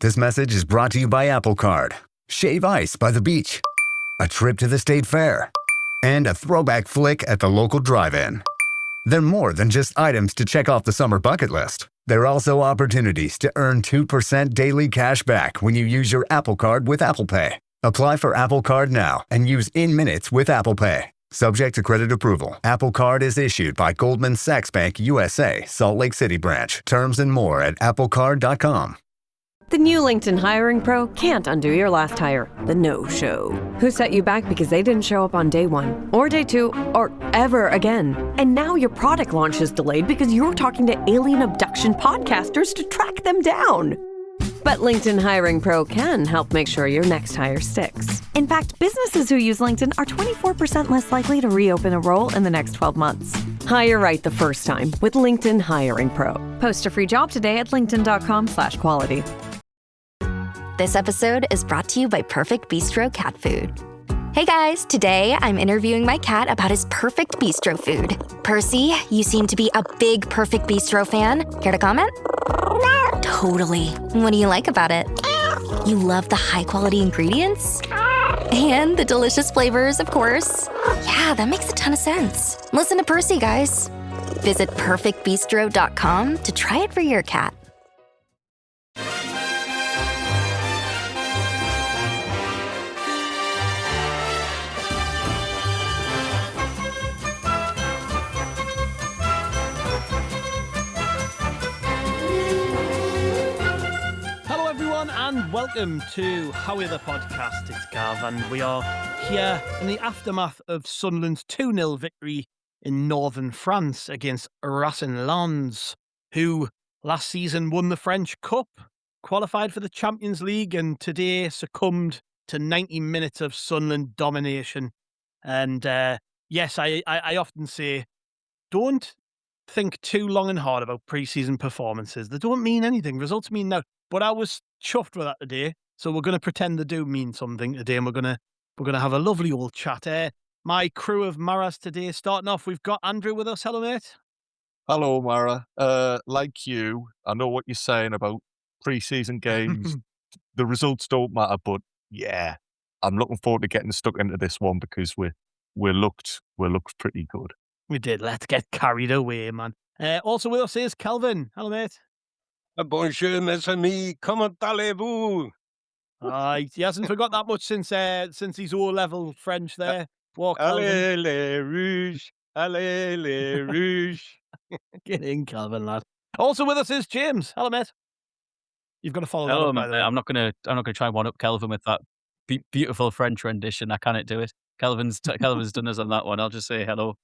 This message is brought to you by Apple Card. Shave ice by the beach. A trip to the state fair. And a throwback flick at the local drive-in. They're more than just items to check off the summer bucket list. They're also opportunities to earn 2% daily cash back when you use your Apple Card with Apple Pay. Apply for Apple Card now and use in minutes with Apple Pay. Subject to credit approval. Apple Card is issued by Goldman Sachs Bank USA, Salt Lake City branch. Terms and more at applecard.com. The new LinkedIn Hiring Pro can't undo your last hire, the no-show. Who set you back because they didn't show up on day one, or day two, or ever again. And now your product launch is delayed because you're talking to alien abduction podcasters to track them down. But LinkedIn Hiring Pro can help make sure your next hire sticks. In fact, businesses who use LinkedIn are 24% less likely to reopen a role in the next 12 months. Hire right the first time with LinkedIn Hiring Pro. Post a free job today at linkedin.com/quality. This episode is brought to you by Perfect Bistro Cat Food. Hey guys, today I'm interviewing my cat about his perfect bistro food. Percy, you seem to be a big Perfect Bistro fan. Care to comment? Totally. What do you like about it? You love the high-quality ingredients? And the delicious flavors, of course. Yeah, that makes a ton of sense. Listen to Percy, guys. Visit perfectbistro.com to try it for your cat. And welcome to Howie the Podcast. It's Gav, and we are here in the aftermath of Sunderland's 2-0 victory in northern France against Racing Lens, who last season won the French Cup, qualified for the Champions League, and today succumbed to 90 minutes of Sunderland domination. And yes, I often say, don't think too long and hard about pre-season performances. They don't mean anything. Results mean no. But I was chuffed with that today, so we're going to pretend they do mean something today, and we're going to have a lovely old chat. My crew of Maras today, starting off, we've got Andrew with us. Hello, mate. Hello, Mara. Like you, I know what you're saying about pre-season games. The results don't matter, but yeah, I'm looking forward to getting stuck into this one because we looked pretty good. We did. Let's get carried away, man. Also with us is Kelvin. Hello, mate. Bonjour, mes amis. Comment allez-vous? He hasn't forgot that much since his O-level French there. Allez les rouges, allez les rouges. Get in, Kelvin, lad. Also with us is James. Hello, mate. You've got to follow. Hello, that up, mate. I'm not gonna try and one up Kelvin with that beautiful French rendition. I cannot do it. Kelvin's done us on that one. I'll just say hello.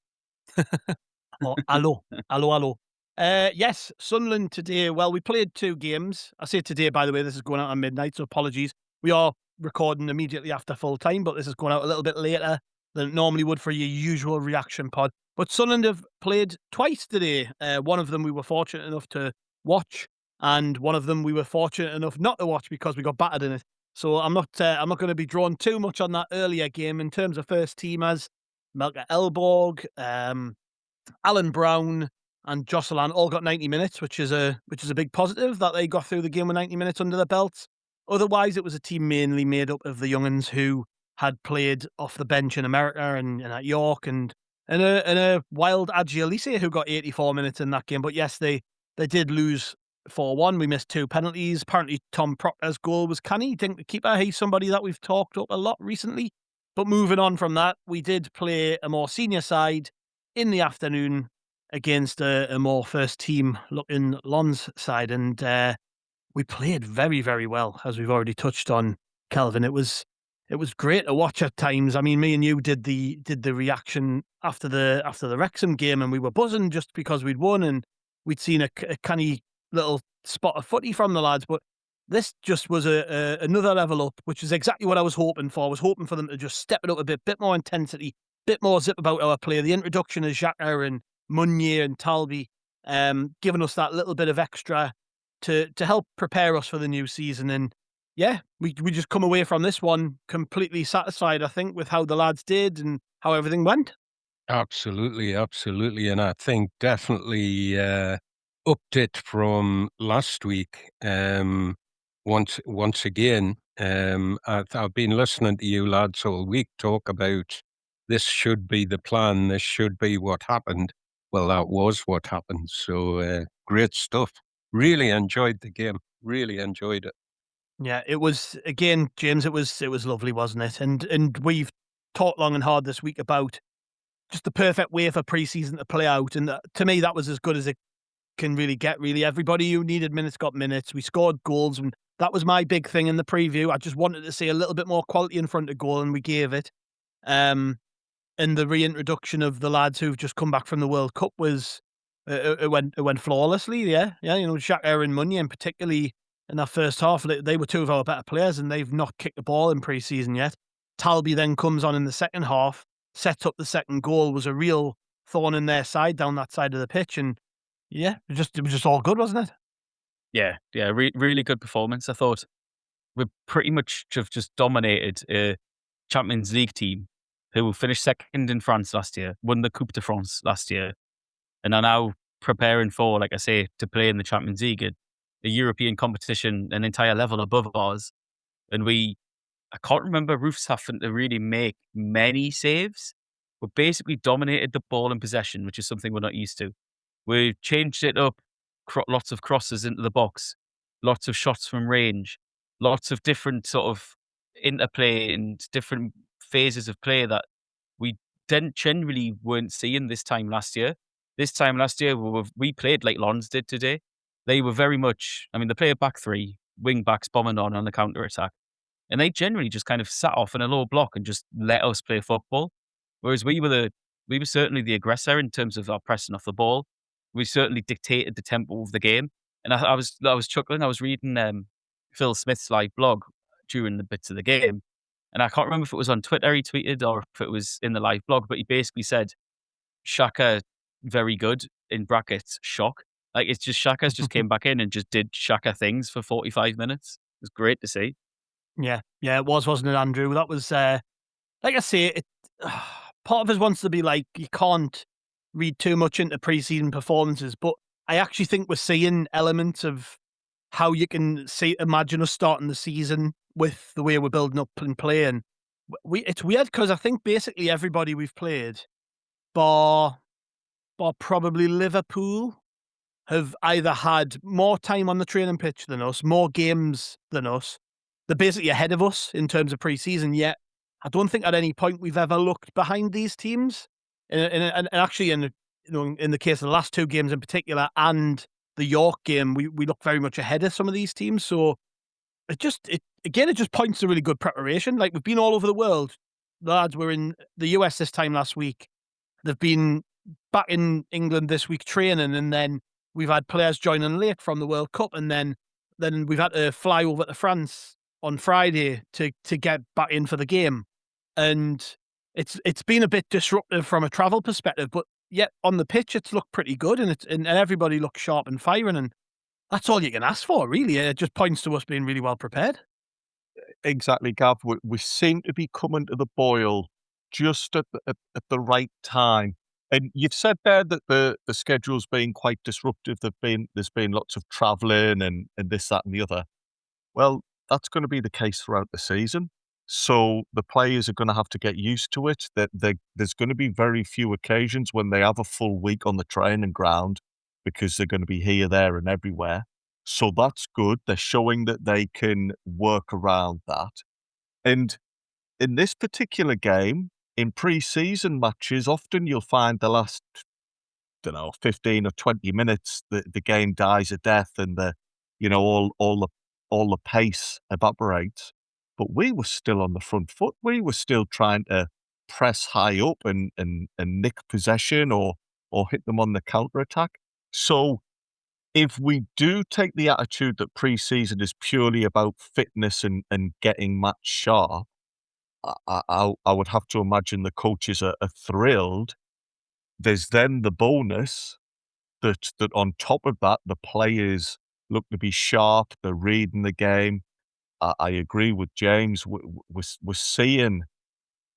Oh, hello. Yes, Sunderland today. Well, we played 2 games. I say today, by the way, this is going out on midnight, so apologies. We are recording immediately after full time, but this is going out a little bit later than it normally would for your usual reaction pod. But Sunderland have played twice today. One of them we were fortunate enough to watch, and one of them we were fortunate enough not to watch because we got battered in it. So I'm not going to be drawn too much on that earlier game in terms of first teamers. Melker Elborg, Alan Brown, and Jocelyn all got 90 minutes, which is a big positive that they got through the game with 90 minutes under their belts. Otherwise, it was a team mainly made up of the young'uns who had played off the bench in America and at York, and a wild Agialise who got 84 minutes in that game. But yes, they did lose 4-1. We missed 2 penalties. Apparently, Tom Proctor's goal was canny. Didn't the keeper? He's somebody that we've talked up a lot recently. But moving on from that, we did play a more senior side in the afternoon against a more first team looking Lens side, and we played very, very well, as we've already touched on, Kelvin. It was great to watch at times. I mean, me and you did the reaction after the Wrexham game, and we were buzzing just because we'd won and we'd seen a canny little spot of footy from the lads. But this just was another level up, which is exactly what I was hoping for. I was hoping for them to just step it up a bit more intensity, bit more zip about our play. The introduction of Xhaka and Meunier and Talby, giving us that little bit of extra to help prepare us for the new season. And yeah, we just come away from this one completely satisfied, I think, with how the lads did and how everything went. Absolutely. And I think definitely upped it from last week. once again. I've been listening to you lads all week talk about this should be the plan, this should be what happened. Well, that was what happened. So great stuff. Really enjoyed the game. Really enjoyed it. Yeah, it was, again, James, it was lovely, wasn't it? And we've talked long and hard this week about just the perfect way for pre-season to play out, and to me that was as good as it can really get. Really, everybody who needed minutes got minutes. We scored goals, and that was my big thing in the preview. I just wanted to see a little bit more quality in front of goal, and we gave it. And the reintroduction of the lads who've just come back from the World Cup was it went flawlessly. Yeah, you know, Xhaka and Meunier, and particularly in that first half, they were two of our better players, and they've not kicked the ball in pre-season yet. Talby then comes on in the second half, sets up the second goal, was a real thorn in their side down that side of the pitch, and yeah, it was just all good, wasn't it? Yeah, really good performance. I thought we pretty much have just dominated a Champions League team who finished second in France last year, won the Coupe de France last year, and are now preparing for, like I say, to play in the Champions League, a European competition, an entire level above ours. And I can't remember Roofs having to really make many saves. We basically dominated the ball in possession, which is something we're not used to. We changed it up, lots of crosses into the box, lots of shots from range, lots of different sort of interplay and different phases of play that we didn't generally weren't seeing this time last year. This time last year, we played like Lons did today. They were very much, I mean, they play a back three, wing backs bombing on the counter attack. And they generally just kind of sat off in a low block and just let us play football. Whereas we were certainly the aggressor in terms of our pressing off the ball. We certainly dictated the tempo of the game. And I was chuckling. I was reading Phil Smith's live blog during the bits of the game. And I can't remember if it was on Twitter he tweeted or if it was in the live blog, but he basically said, Xhaka, very good, in brackets, shock. Like, it's just Xhaka's just came back in and just did Xhaka things for 45 minutes. It was great to see. Yeah, it was, wasn't it, Andrew? That was, like I say, it. Part of us wants to be like, you can't read too much into pre-season performances, but I actually think we're seeing elements of how you can imagine us starting the season with the way we're building up and playing. It's weird because I think basically everybody we've played, bar probably Liverpool, have either had more time on the training pitch than us, more games than us. They're basically ahead of us in terms of pre-season, yet I don't think at any point we've ever looked behind these teams. And actually, in the case of the last two games in particular, and the York game, we look very much ahead of some of these teams. So it just points to really good preparation. Like, we've been all over the world. The lads were in the US this time last week. They've been back in England this week training, and then we've had players joining late from the World Cup, and then we've had to fly over to France on Friday to get back in for the game. And it's been a bit disruptive from a travel perspective, but yet on the pitch it's looked pretty good, and everybody looks sharp and firing, and that's all you can ask for, really. It just points to us being really well prepared. Exactly, Gav. We seem to be coming to the boil just at the right time. And you've said there that the schedule's been quite disruptive. There's been lots of travelling and this, that, and the other. Well, that's going to be the case throughout the season. So the players are going to have to get used to it. There's going to be very few occasions when they have a full week on the training ground because they're going to be here, there, and everywhere. So that's good. They're showing that they can work around that. And in this particular game, in pre-season matches, often you'll find the last, 15 or 20 minutes, the game dies a death and all the pace evaporates. But we were still on the front foot. We were still trying to press high up and nick possession or hit them on the counter attack. So if we do take the attitude that pre-season is purely about fitness and getting match sharp, I would have to imagine the coaches are thrilled. There's then the bonus that on top of that, the players look to be sharp. They're reading the game. I agree with James. We're seeing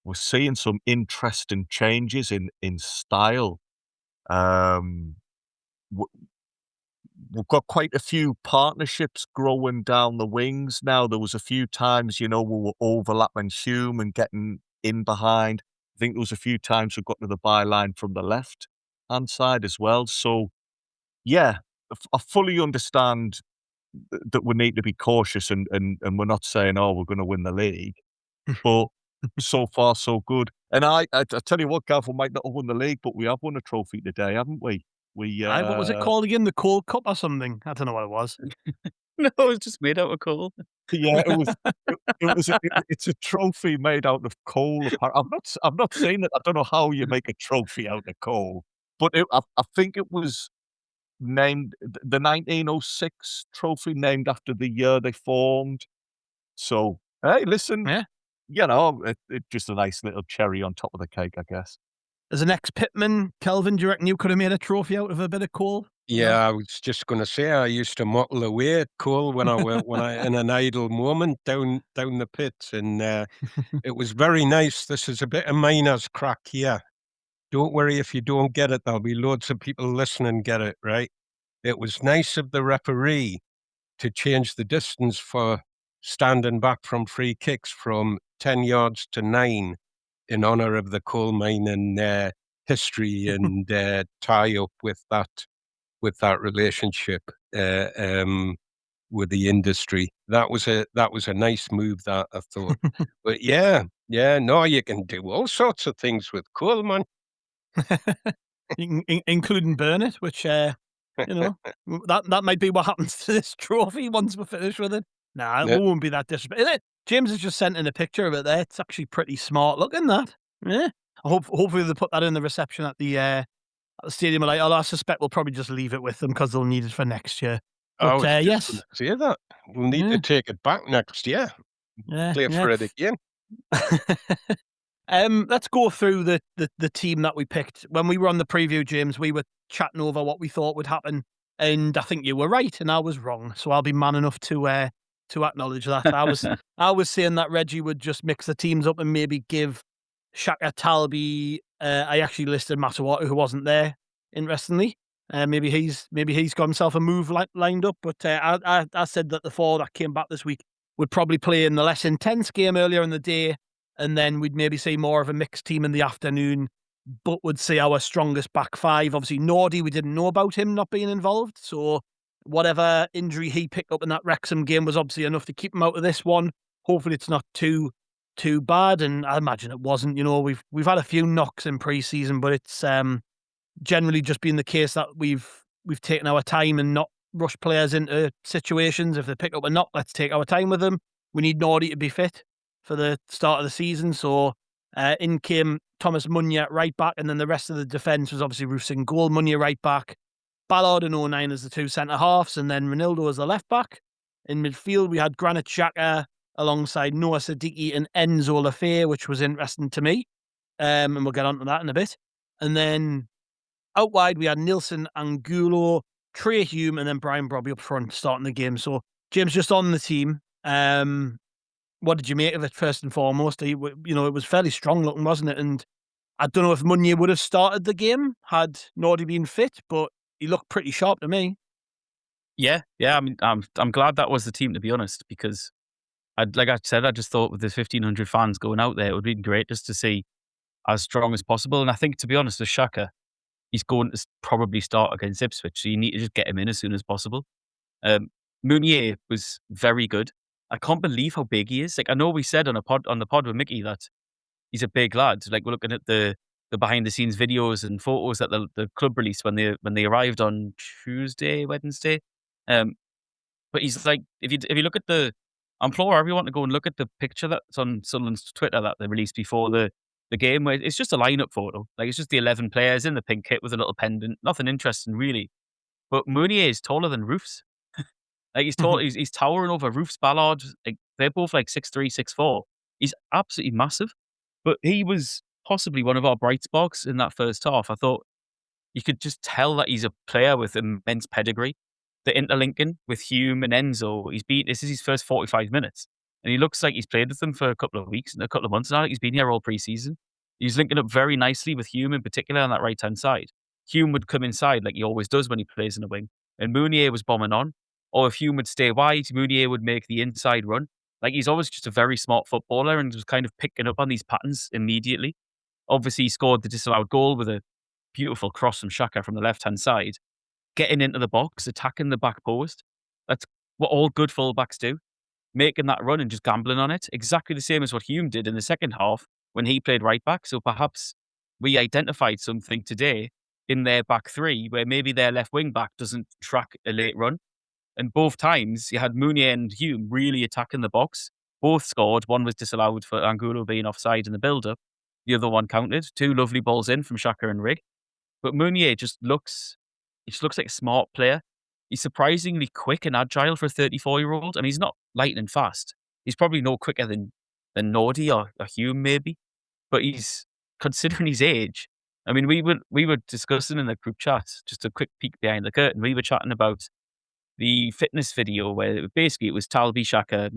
some interesting changes in style. we've got quite a few partnerships growing down the wings now. There was a few times, we were overlapping Hume and getting in behind. I think there was a few times we got to the byline from the left-hand side as well. So, yeah, I fully understand that we need to be cautious and we're not saying, oh, we're going to win the league. But so far, so good. And I tell you what, Gav, we might not have won the league, but we have won a trophy today, haven't we? What was it called again? The Coal Cup or something? I don't know what it was. No, it was just made out of coal. Yeah, it was. It's a trophy made out of coal. I'm not saying that. I don't know how you make a trophy out of coal, but I think it was named the 1906 trophy, named after the year they formed. So, hey, listen, Yeah. it's just a nice little cherry on top of the cake, I guess. As an ex-pitman, Kelvin, do you reckon you could have made a trophy out of a bit of coal? Yeah, I was just going to say I used to muckle away at coal when I in an idle moment down the pits, and it was very nice. This is a bit of miner's crack here. Don't worry if you don't get it. There'll be loads of people listening get it, right? It was nice of the referee to change the distance for standing back from free kicks from 10 yards to 9 in honor of the coal mining history and tie up with that relationship with the industry. That was a nice move, that I thought. But no, you can do all sorts of things with coal, man. Including burn it, which that might be what happens to this trophy once we're finished with it. Nah, it won't be that disrespectful. James has just sent in a picture of it there. It's actually pretty smart looking, that. Yeah. Hopefully they'll put that in the reception at the stadium. I suspect we'll probably just leave it with them because they'll need it for next year. But yes. Say that. We'll need to take it back next year. Play for it again. Let's go through the team that we picked. When we were on the preview, James, we were chatting over what we thought would happen, and I think you were right and I was wrong. So I'll be man enough to acknowledge that. I was saying that Reggie would just mix the teams up and maybe give Xhaka, Talby. I actually listed Matawatu, who wasn't there, interestingly. Maybe he's got himself a move lined up. But I said that the 4 that came back this week would probably play in the less intense game earlier in the day, and then we'd maybe see more of a mixed team in the afternoon, but would see our strongest back 5. Obviously, Nordy, we didn't know about him not being involved, so whatever injury he picked up in that Wrexham game was obviously enough to keep him out of this one. Hopefully it's not too bad, and I imagine it wasn't. We've had a few knocks in pre-season, but it's generally just been the case that we've taken our time and not rushed players into situations. If they pick up a knock, let's take our time with them. We need Nordy to be fit for the start of the season, so in came Thomas Meunier at right back, and then the rest of the defence was obviously Roofs in goal, Meunier right back, Ballard and 09 as the 2 centre-halves, and then Ronaldo as the left-back. In midfield, we had Granit Xhaka alongside Noah Siddiqui and Enzo Lafay, which was interesting to me, and we'll get onto that in a bit. And then out wide, we had Nilson Angulo, Trey Hume, and then Brian Brobby up front starting the game. So, James, just on the team, what did you make of it first and foremost? It was fairly strong looking, wasn't it? And I don't know if Meunier would have started the game had Nordy been fit, but he looked pretty sharp to me. Yeah. I mean, I'm glad that was the team, to be honest, because like I said, I just thought with the 1,500 fans going out there, it would be great just to see as strong as possible. And I think, to be honest, with Xhaka, he's going to probably start against Ipswich, so you need to just get him in as soon as possible. Meunier was very good. I can't believe how big he is. Like, I know we said on the pod with Mickey that he's a big lad. Like, we're looking at the behind the scenes videos and photos that the club released when they arrived on Wednesday. But he's like, if you look at I implore everyone to go and look at the picture that's on Sunderland's Twitter that they released before the game, where it's just a lineup photo. Like, it's just the 11 players in the pink kit with a little pendant. Nothing interesting really. But Meunier is taller than Roofs. Like, he's tall. He's towering over Roofs, Ballard. Like, they're both like 6'3", 6'4". He's absolutely massive. But he was possibly one of our bright sparks in that first half. I thought you could just tell that he's a player with immense pedigree. The interlinking with Hume and Enzo, this is his first 45 minutes. And he looks like he's played with them for a couple of weeks and a couple of months now. He's been here all pre-season. He's linking up very nicely with Hume in particular on that right-hand side. Hume would come inside like he always does when he plays in the wing. and Meunier was bombing on. Or if Hume would stay wide, Meunier would make the inside run. Like, he's always just a very smart footballer and was kind of picking up on these patterns immediately. Obviously, he scored the disallowed goal with a beautiful cross from Xhaka from the left-hand side, getting into the box, attacking the back post. That's what all good fullbacks do, making that run and just gambling on it. Exactly the same as what Hume did in the second half when he played right back. So perhaps we identified something today in their back three where maybe their left wing back doesn't track a late run. And both times you had Meunier and Hume really attacking the box. Both scored. One was disallowed for Angulo being offside in the build-up. The other one counted. 2 lovely balls in from Xhaka and Rigg. But Meunier just looks like a smart player. He's surprisingly quick and agile for a 34-year-old. And he's not lightning fast. He's probably no quicker than Nordy or Hume maybe. But he's, considering his age, I mean, we were discussing in the group chat, just a quick peek behind the curtain. We were chatting about the fitness video where basically it was Talbi, Xhaka,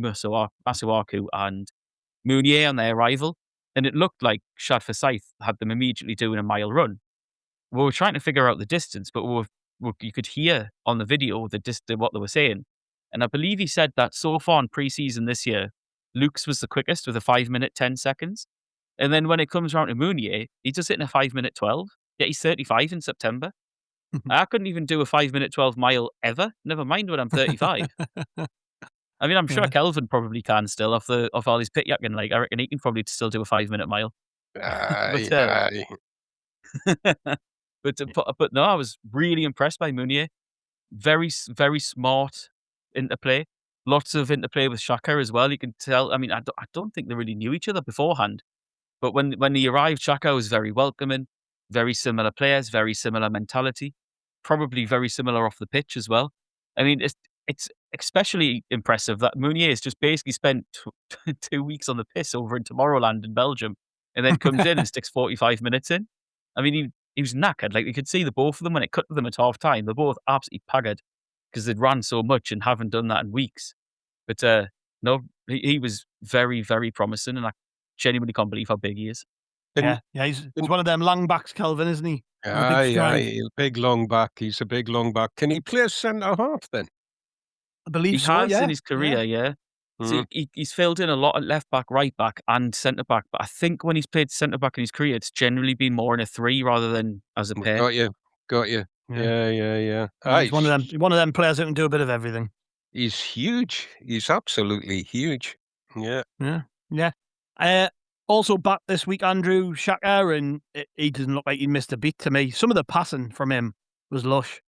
Masuaku and Meunier on their arrival. And it looked like Shad Forsyth had them immediately doing a mile run. We were trying to figure out the distance, but you could hear on the video what they were saying. And I believe he said that so far in pre-season this year, Luke's was the quickest with a 5-minute 10 seconds. And then when it comes around to Meunier, he does it in a 5-minute 12. Yet he's 35 in September. I couldn't even do a 5-minute 12 mile ever. Never mind when I'm 35. I mean, I'm sure Kelvin probably can still off all his pit yakking. Like, I reckon he can probably still do a 5-minute mile. Aye. But no, I was really impressed by Meunier. Very, very smart interplay. Lots of interplay with Xhaka as well. You can tell. I mean, I don't think they really knew each other beforehand. But when he arrived, Xhaka was very welcoming. Very similar players, very similar mentality. Probably very similar off the pitch as well. I mean, it's especially impressive that Meunier has just basically spent 2 weeks on the piss over in Tomorrowland in Belgium and then comes in and sticks 45 minutes in. I mean, he was knackered. Like, you could see the both of them when it cut to them at half time. They're both absolutely paggered because they'd ran so much and haven't done that in weeks. But no, he was very, very promising, and I genuinely can't believe how big he is. Yeah, he's one of them long backs, Kelvin, isn't he? Aye, big long back. He's a big long back. Can he play centre half then? I believe he so, has yeah. in his career, yeah. So he's filled in a lot at left back, right back, and centre back. But I think when he's played centre back in his career, it's generally been more in a 3 rather than as a pair. Got you. Yeah. He's one of them players that can do a bit of everything. He's huge. He's absolutely huge. Yeah. Also back this week, Andrew, Xhaka, and he didn't look like he missed a beat to me. Some of the passing from him was lush.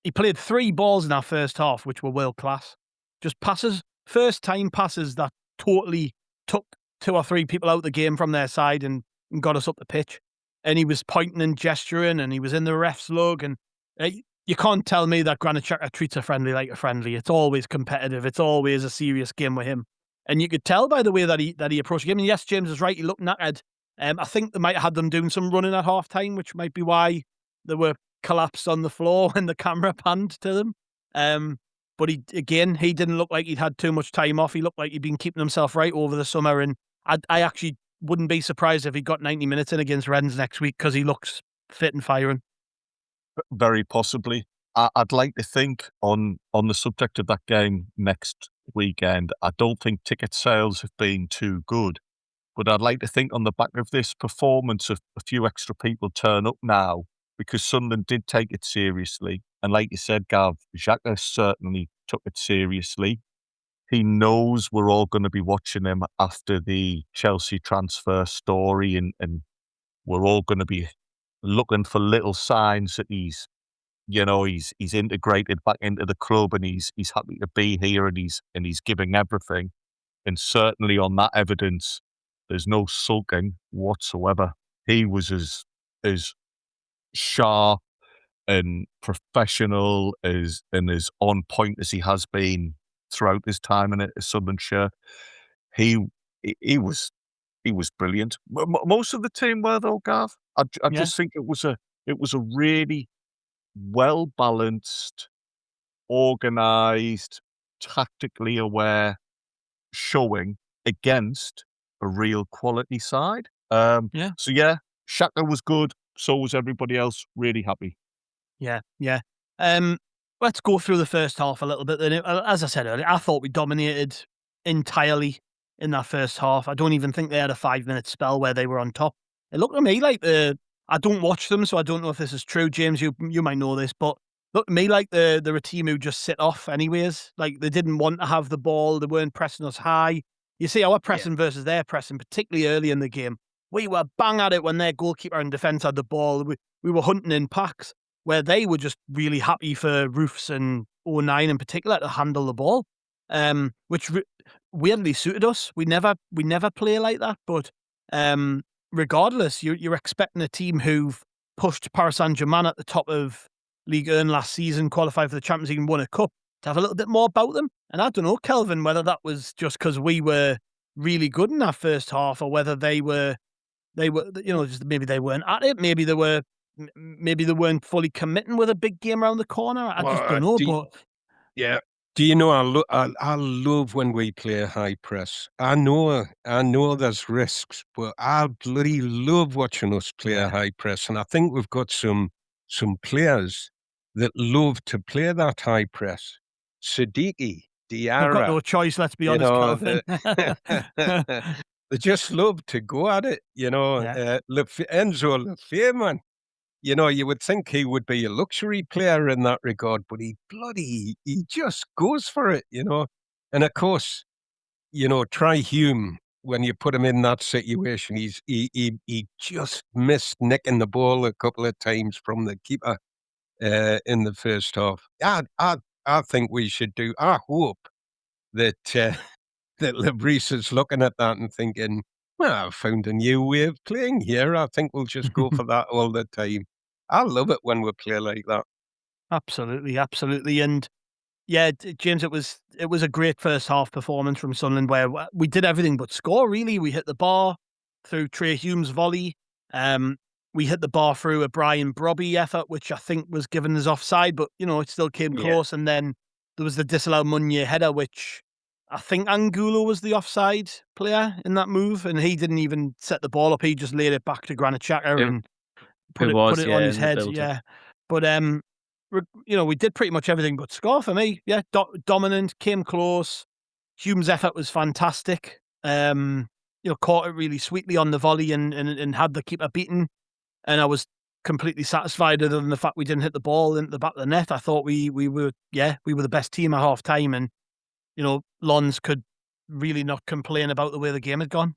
He played 3 balls in our first half, which were world class. Just passes, first time passes that totally took 2 or 3 people out the game from their side and got us up the pitch. And he was pointing and gesturing, and he was in the ref's lug. And you can't tell me that Granit Xhaka treats a friendly like a friendly. It's always competitive. It's always a serious game with him. And you could tell by the way that he approached the game. And yes, James is right. He looked knackered. I think they might have had them doing some running at half time, which might be why they were collapsed on the floor when the camera panned to them. But he didn't look like he'd had too much time off. He looked like he'd been keeping himself right over the summer. And I actually wouldn't be surprised if he got 90 minutes in against Rennes next week because he looks fit and firing. Very possibly. I'd like to think on the subject of that game next weekend, I don't think ticket sales have been too good, but I'd like to think on the back of this performance, a few extra people turn up now because Sunderland did take it seriously. And like you said, Gav, Xhaka certainly took it seriously. He knows we're all going to be watching him after the Chelsea transfer story, and we're all going to be looking for little signs that he's integrated back into the club and he's happy to be here and he's giving everything. And certainly on that evidence, there's no sulking whatsoever. He was as sharp and professional and as on point as he has been throughout his time in a Sunderland shirt. He was brilliant. Most of the team were though, Gav. I just think it was a really well-balanced, organised, tactically aware showing against a real quality side. So yeah, Xhaka was good. So was everybody else. Really happy. Yeah. let's go through the first half a little bit. Then, as I said earlier, I thought we dominated entirely in that first half. I don't even think they had a 5-minute spell where they were on top. It looked to me like I don't watch them, so I don't know if this is true. James, you might know this, but looked to me like they're a team who just sit off anyways. Like they didn't want to have the ball. They weren't pressing us high. You see our pressing versus their pressing, particularly early in the game. We were bang at it when their goalkeeper and defence had the ball. We were hunting in packs, where they were just really happy for Roofs and 09 in particular to handle the ball, which weirdly suited us. We never play like that, but regardless, you're expecting a team who've pushed Paris Saint-Germain at the top of Ligue 1 last season, qualified for the Champions League and won a cup, to have a little bit more about them. And I don't know, Kelvin, whether that was just because we were really good in that first half, or whether they were, just maybe they weren't at it. Maybe they weren't fully committing with a big game around the corner. I just don't know. Yeah. Do you know, I love when we play high press. I know there's risks, but I bloody love watching us play a high press. And I think we've got some players that love to play that high press. Siddiqui, Diarra. They've got no choice, let's be honest, Kelvin. They just love to go at it, Enzo Lefebvre, man. You would think he would be a luxury player in that regard, but he just goes for it, And of course, try Hume when you put him in that situation. He just missed nicking the ball a couple of times from the keeper in the first half. I think we should do. I hope that that Lebris is looking at that and thinking, well, I've found a new way of playing here. I think we'll just go for that all the time. I love it when we play like that. Absolutely. And yeah, James, it was a great first half performance from Sunderland, where we did everything but score. Really, we hit the bar through Trey Hume's volley. We hit the bar through a Brian Brobby effort, which I think was given as offside, but it still came close. And then there was the disallowed Meunier header, which I think Angulo was the offside player in that move, and he didn't even set the ball up. He just laid it back to Granit Xhaka and put it on his head. Yeah, but we did pretty much everything but score for me. Yeah, dominant, came close. Hume's effort was fantastic. Caught it really sweetly on the volley and had the keeper beaten. And I was completely satisfied, other than the fact we didn't hit the ball into the back of the net. I thought we were the best team at half time, and Lons could really not complain about the way the game had gone.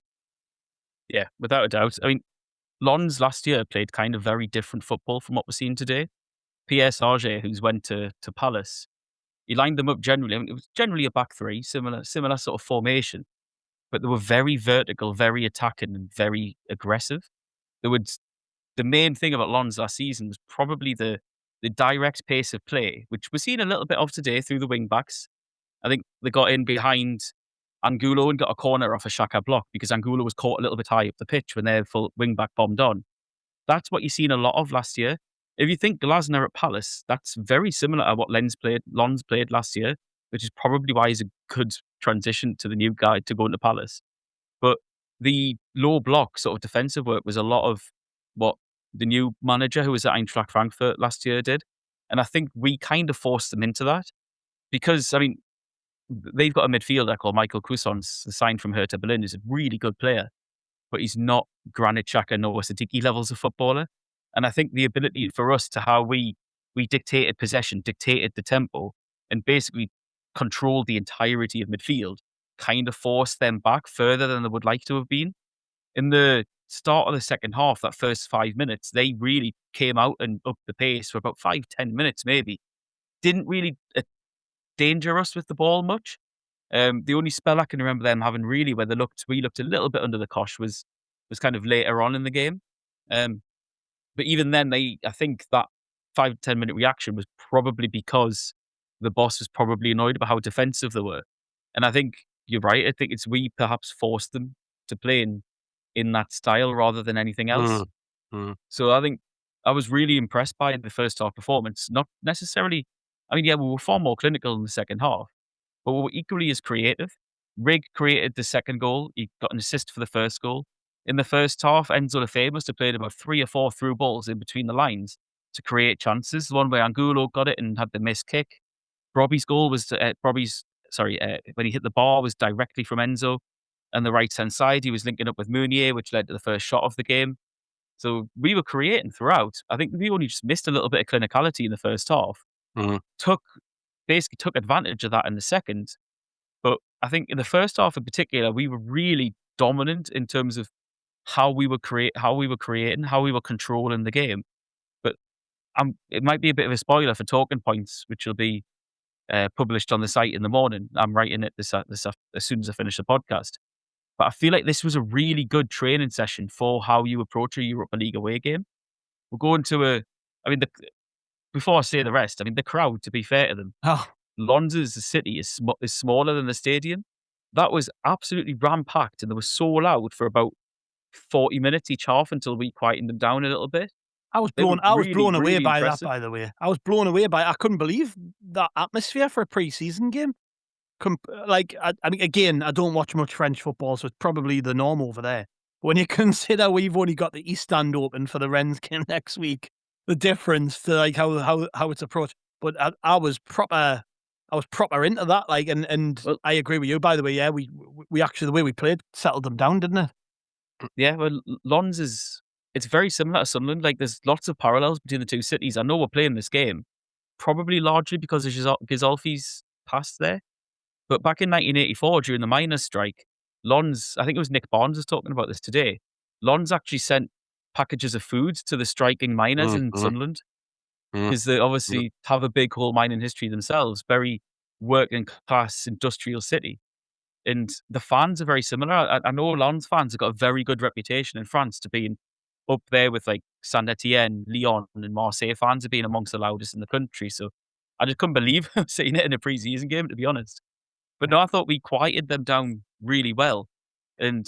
Yeah, without a doubt. I mean, Lons last year played kind of very different football from what we're seeing today. Pierre Sarge, who's went to Palace, he lined them up generally. I mean, it was generally a back three, similar sort of formation, but they were very vertical, very attacking, and very aggressive. The main thing about Lons last season was probably the direct pace of play, which we're seeing a little bit of today through the wing backs. I think they got in behind Angulo and got a corner off a Xhaka block because Angulo was caught a little bit high up the pitch when their full wing back bombed on. That's what you've seen a lot of last year. If you think Glasner at Palace, that's very similar to what Lons played last year, which is probably why he's a good transition to the new guy to go into Palace. But the low block sort of defensive work was a lot of what the new manager who was at Eintracht Frankfurt last year did. And I think we kind of forced them into that because, I mean, they've got a midfielder called Michael Cuisance, signed from Hertha Berlin. He's a really good player, but he's not Granit Xhaka nor Siddiqui levels of footballer. And I think the ability for us to how we dictated possession, dictated the tempo, and basically controlled the entirety of midfield kind of forced them back further than they would like to have been. In the start of the second half, that first 5 minutes, they really came out and upped the pace for about 5-10 minutes maybe. Didn't really danger us with the ball much. The only spell I can remember them having really where we looked a little bit under the cosh was kind of later on in the game. But even then, I think that 5-10 minute reaction was probably because the boss was probably annoyed about how defensive they were. And I think you're right. I think it's we perhaps forced them to play in that style rather than anything else. So I think I was really impressed by the first half performance. Not necessarily, I mean, yeah, we were far more clinical in the second half, but we were equally as creative. Rigg created the second goal. He got an assist for the first goal. In the first half, Enzo Lefebvre must have played about 3 or 4 through balls in between the lines to create chances. The one where Angulo got it and had the missed kick. Robbie's goal was when he hit the bar was directly from Enzo and the right-hand side. He was linking up with Meunier, which led to the first shot of the game. So we were creating throughout. I think we only just missed a little bit of clinicality in the first half. Basically took advantage of that in the second. But I think in the first half in particular, we were really dominant in terms of how we were creating, how we were controlling the game. But it might be a bit of a spoiler for talking points, which will be published on the site in the morning. I'm writing it this as soon as I finish the podcast. But I feel like this was a really good training session for how you approach a Europa League away game. We're going to before I say the rest, the crowd, to be fair to them, Lons's city is smaller than the stadium. That was absolutely ram-packed, and they were so loud for about 40 minutes each half until we quietened them down a little bit. I was blown away by that, by the way. I was blown away by it. I couldn't believe that atmosphere for a pre-season game. Again, I don't watch much French football, so it's probably the norm over there. But when you consider we've only got the East Stand open for the Rennes game next week, the difference to like how it's approached. But I was proper into that. Well, I agree with you. By the way, yeah, we actually, the way we played settled them down, didn't it? Yeah, well, Lens it's very similar to Sunderland. Like, there's lots of parallels between the two cities. I know we're playing this game probably largely because of Ghisolfi's past there. But back in 1984, during the miners' strike, Lons, I think it was Nick Barnes was talking about this today, Lons actually sent packages of food to the striking miners in Sunderland because they obviously have a big coal mining history themselves, very working class industrial city. And the fans are very similar. I know Lens fans have got a very good reputation in France to being up there with like Saint-Etienne, Lyon, and Marseille fans of being amongst the loudest in the country. So I just couldn't believe seeing it in a pre-season game, to be honest. But no, I thought we quieted them down really well. And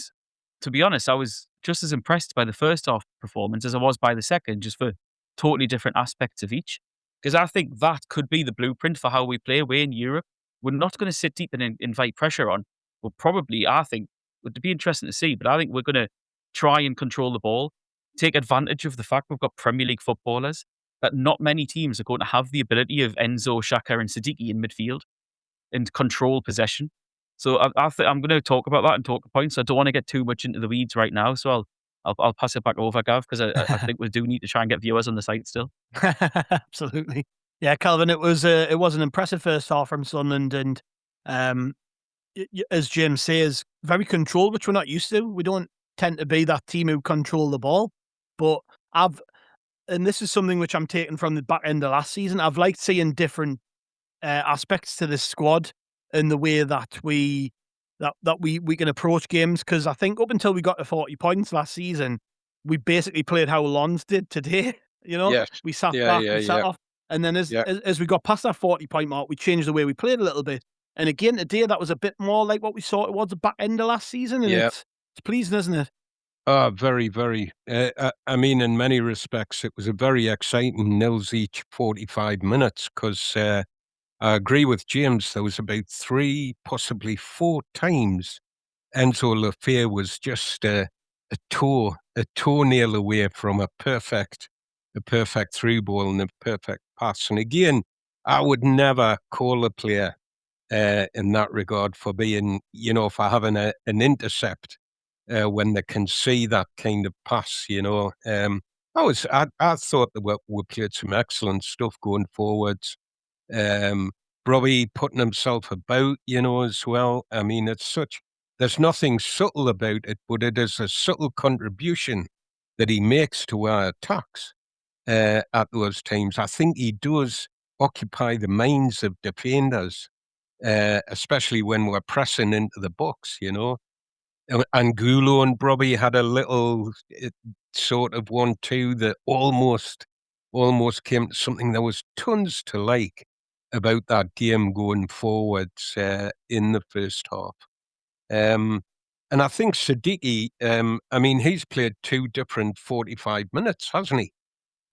to be honest, I was just as impressed by the first half performance as I was by the second, just for totally different aspects of each. Because I think that could be the blueprint for how we play away in Europe. We're not going to sit deep and invite pressure on. We'll probably, I think, would be interesting to see, but I think we're going to try and control the ball, take advantage of the fact we've got Premier League footballers, that not many teams are going to have the ability of Enzo, Xhaka and Siddiqui in midfield and control possession. So I'm going to talk about that and talk points. I don't want to get too much into the weeds right now, so I'll pass it back over, Gav, because I think we do need to try and get viewers on the site still. Absolutely. Yeah, Kelvin, it was an impressive first half from Sunderland, and as James says, very controlled, which we're not used to. We don't tend to be that team who control the ball, but and this is something which I'm taking from the back end of last season, I've liked seeing different aspects to this squad in the way that we can approach games, because I think up until we got to 40 points last season, we basically played how Lons did today. Yes. We sat back, we sat off, and then as we got past that 40-point mark, we changed the way we played a little bit. And again today, that was a bit more like what we saw towards the back end of last season, and it's pleasing, isn't it? Very, very. In many respects, it was a very exciting nils each 45 minutes because I agree with James. There was about 3, possibly 4 times Enzo Lafayette was just a toenail away from a perfect through ball and a perfect pass. And again, I would never call a player in that regard for being, for having an intercept when they can see that kind of pass. I thought that we played some excellent stuff going forwards. Robbie putting himself about, as well. There's nothing subtle about it, but it is a subtle contribution that he makes to our attacks at those times. I think he does occupy the minds of defenders, especially when we're pressing into the box, Angulo and Robbie had a little sort of 1-2 that almost came to something. There was tons to like about that game going forwards in the first half. And I think Siddiqui, he's played 2 different 45 minutes, hasn't he?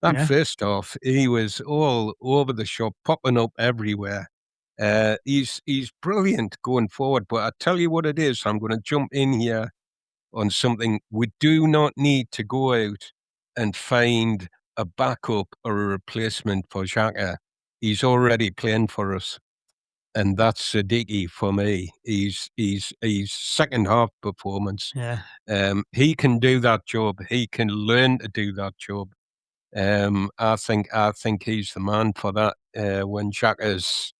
That first half, he was all over the shop, popping up everywhere. He's brilliant going forward, but I tell you what it is, I'm going to jump in here on something. We do not need to go out and find a backup or a replacement for Xhaka. He's already playing for us. And that's Siddiqui for me. He's second half performance. Yeah. He can do that job. He can learn to do that job. I think he's the man for that. When Xhaka's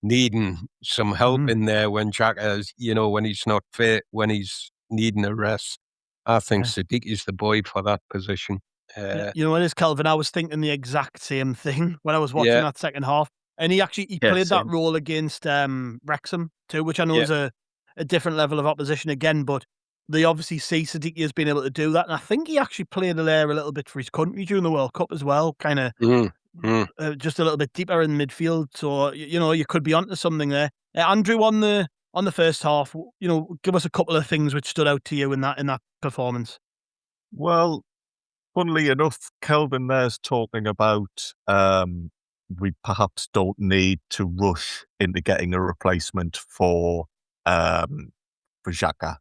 needing some help in there, when Xhaka's, when he's not fit, when he's needing a rest, I think Siddiqui's the boy for that position. You know what it is, Kelvin? I was thinking the exact same thing when I was watching that second half. And he played that role against Wrexham too, which I know is a different level of opposition again, but they obviously see Siddiqui as being able to do that. And I think he actually played there a little bit for his country during the World Cup as well, kind of just a little bit deeper in midfield. So, you could be onto something there. Andrew, on the first half, give us a couple of things which stood out to you in that performance. Well, funnily enough, Kelvin there's talking about we perhaps don't need to rush into getting a replacement for Xhaka.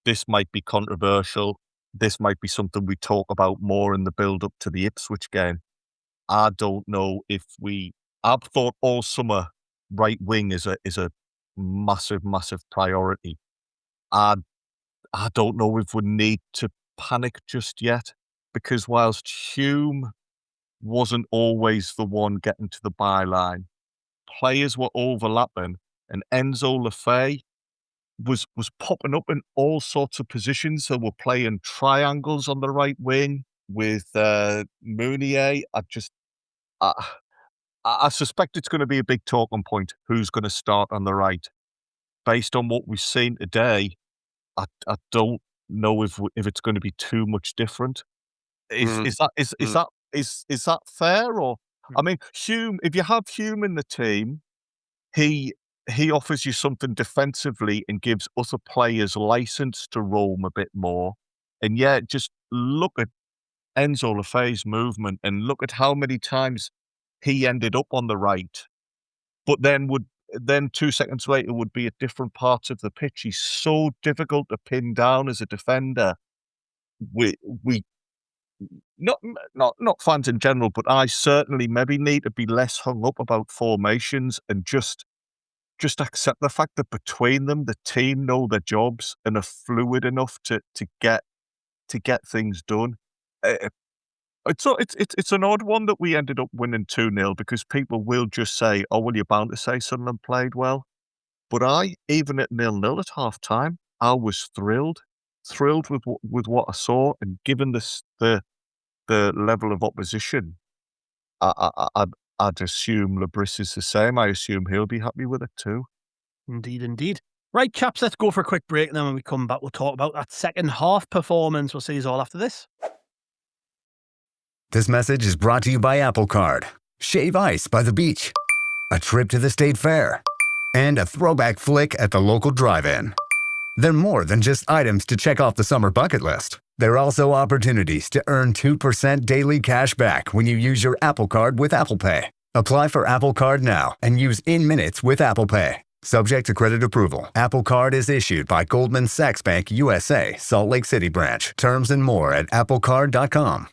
This might be controversial. This might be something we talk about more in the build-up to the Ipswich game. I don't know if I've thought all summer right wing is a massive, massive priority. I don't know if we need to panic just yet, because whilst Hume wasn't always the one getting to the byline, players were overlapping, and Enzo Lefebvre was popping up in all sorts of positions. So we're playing triangles on the right wing with Meunier. I suspect it's going to be a big talking point. Who's going to start on the right? Based on what we've seen today, I don't know if it's going to be too much different. Is that fair? Or I mean, Hume. If you have Hume in the team, he offers you something defensively and gives other players license to roam a bit more. And just look at Enzo Lefebvre's movement and look at how many times he ended up on the right, but then 2 seconds later would be at different parts of the pitch. He's so difficult to pin down as a defender. We not fans in general, but I certainly maybe need to be less hung up about formations and just accept the fact that between them, the team know their jobs and are fluid enough to get things done. It's an odd one that we ended up winning 2-0, because people will just say, "Oh, well, you're bound to say Sunderland played well." But even at 0-0 at half time, I was thrilled with what I saw, and given the level of opposition, I'd assume Lebris is the same. I assume he'll be happy with it too. Indeed. Right, chaps, let's go for a quick break, and then when we come back, we'll talk about that second half performance. We'll see you all after this. This message is brought to you by Apple Card. Shave ice by the beach. A trip to the state fair. And a throwback flick at the local drive-in. They're more than just items to check off the summer bucket list. They're also opportunities to earn 2% daily cash back when you use your Apple Card with Apple Pay. Apply for Apple Card now and use in minutes with Apple Pay. Subject to credit approval. Apple Card is issued by Goldman Sachs Bank USA, Salt Lake City branch. Terms and more at applecard.com.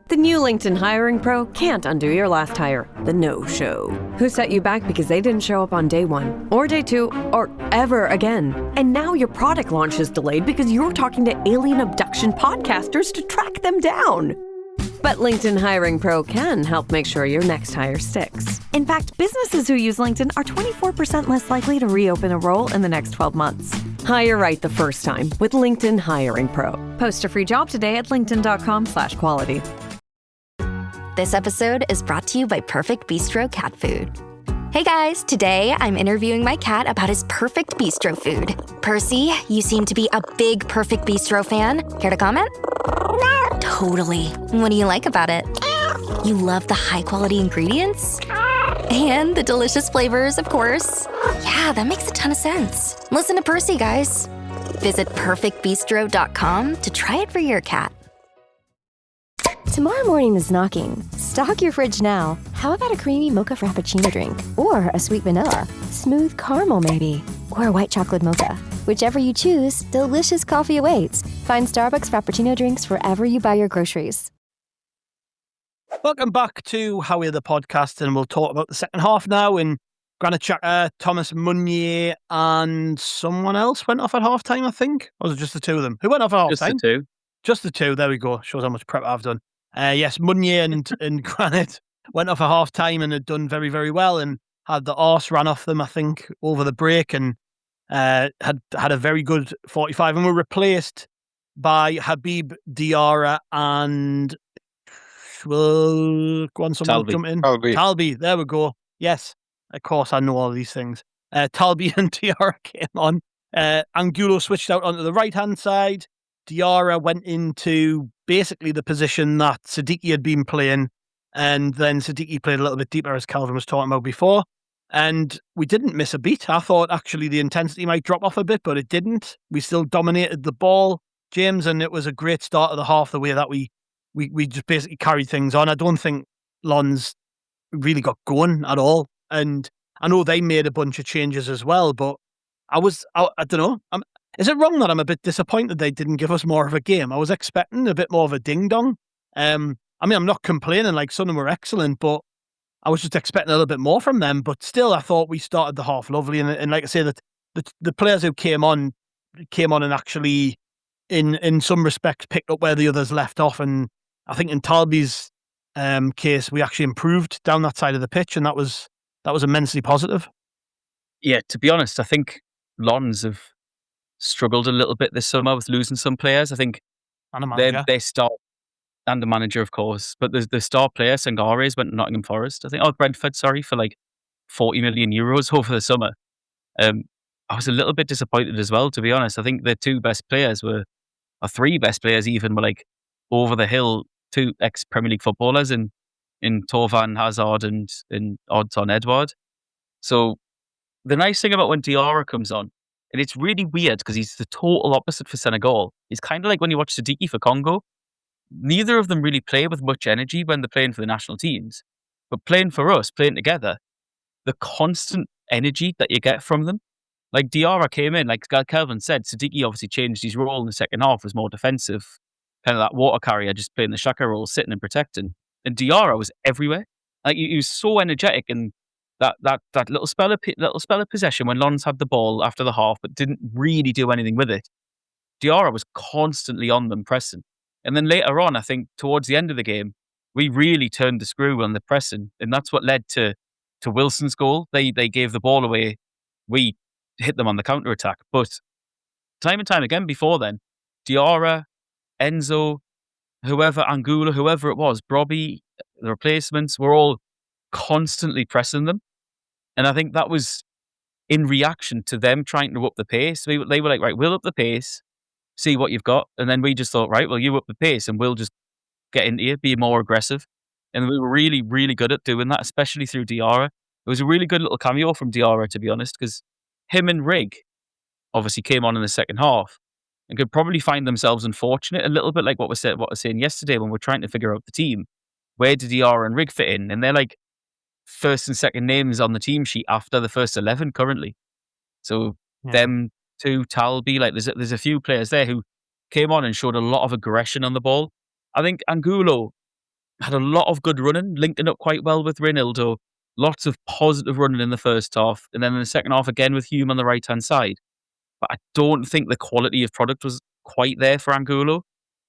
The new LinkedIn hiring pro can't undo your last hire, the no-show. Who set you back because they didn't show up on day one, or day two, or ever again. And now your product launch is delayed because you're talking to alien abduction podcasters to track them down. But LinkedIn Hiring Pro can help make sure your next hire sticks. In fact, businesses who use LinkedIn are 24% less likely to reopen a role in the next 12 months. Hire right the first time with LinkedIn Hiring Pro. Post a free job today at linkedin.com/quality. This episode is brought to you by Perfect Bistro Cat Food. Hey guys, today I'm interviewing my cat about his perfect bistro food. Percy, you seem to be a big Perfect Bistro fan. Care to comment? Totally. What do you like about it? You love the high-quality ingredients? And the delicious flavors, of course. Yeah, that makes a ton of sense. Listen to Percy, guys. Visit perfectbistro.com to try it for your cat. Tomorrow morning is knocking. Stock your fridge now. How about a creamy mocha frappuccino drink? Or a sweet vanilla? Smooth caramel, maybe? Or a white chocolate mocha? Whichever you choose, delicious coffee awaits. Find Starbucks Frappuccino drinks wherever you buy your groceries. Welcome back to How the Podcast, and we'll talk about the second half now. And Granit Xhaka, Thomas Meunier, and someone else went off at half time, I think. Or was it just the two of them? Who went off at half Just time? the two. Just the two. There we go. Shows how much prep I've done. Yes, Meunier and Granit went off at half time and had done very, very well, and had the arse ran off them, I think, over the break, and had a very good 45, and were replaced by Habib Diarra and go on, someone Talbi. jump in. Talbi. Talbi, there we go. Yes, of course, I know all these things. Talbi and Diarra came on. Angulo switched out onto the right-hand side. Diarra went into basically the position that Siddiqui had been playing, and then Siddiqui played a little bit deeper, as Kelvin was talking about before. And we didn't miss a beat. I thought actually the intensity might drop off a bit, but it didn't. We still dominated the ball, James, and it was a great start of the half, the way that we just basically carried things on. I don't think Lons really got going at all. And I know they made a bunch of changes as well, but I don't know. Is it wrong that I'm a bit disappointed they didn't give us more of a game? I was expecting a bit more of a ding-dong. I mean, I'm not complaining, like Sunderland were excellent, but I was just expecting a little bit more from them. But still, I thought we started the half lovely. And like I say, that the players who came on and actually, in some respects, picked up where the others left off. And I think in Talbi's case, we actually improved down that side of the pitch, and that was immensely positive. Yeah, to be honest, I think Lons have struggled a little bit this summer with losing some players. I think their star and the manager, of course, but the star player, Sangares, went to Nottingham Forest. I think, Brentford, for like 40 million euros over the summer. I was a little bit disappointed as well, to be honest. I think their three best players were like over the hill, two ex-Premier League footballers in Torvan Hazard and in Odsonne Edouard. So the nice thing about when Diarra comes on, and it's really weird because he's the total opposite for Senegal. He's kind of like when you watch Siddiqui for Congo. Neither of them really play with much energy when they're playing for the national teams. But playing for us, playing together, the constant energy that you get from them. Like Diarra came in, like Kelvin said, Siddiqui obviously changed his role in the second half, was more defensive, kind of that water carrier, just playing the Xhaka role, sitting and protecting. And Diarra was everywhere. Like he was so energetic, and that little spell of possession when Lons had the ball after the half, but didn't really do anything with it. Diarra was constantly on them pressing. And then later on, I think towards the end of the game, we really turned the screw on the pressing, and that's what led to Wilson's goal. They gave the ball away. We hit them on the counter attack, but time and time again before then, Diarra, Enzo, Angulo, whoever it was, Brobby, the replacements, were all constantly pressing them, and I think that was in reaction to them trying to up the pace. They were like, right, we'll up the pace, see what you've got. And then we just thought, right, well, you up the pace and we'll just get into you, be more aggressive. And we were really, really good at doing that, especially through Diarra. It was a really good little cameo from Diarra, to be honest, because him and Rigg obviously came on in the second half and could probably find themselves unfortunate, a little bit like what I was saying yesterday when we're trying to figure out the team. Where did Diarra and Rigg fit in? And they're like first and second names on the team sheet after the first 11 currently. So them two, Talbi, like there's a few players there who came on and showed a lot of aggression on the ball. I think Angulo had a lot of good running, linking up quite well with Reinildo. Lots of positive running in the first half, and then in the second half again with Hume on the right-hand side. But I don't think the quality of product was quite there for Angulo.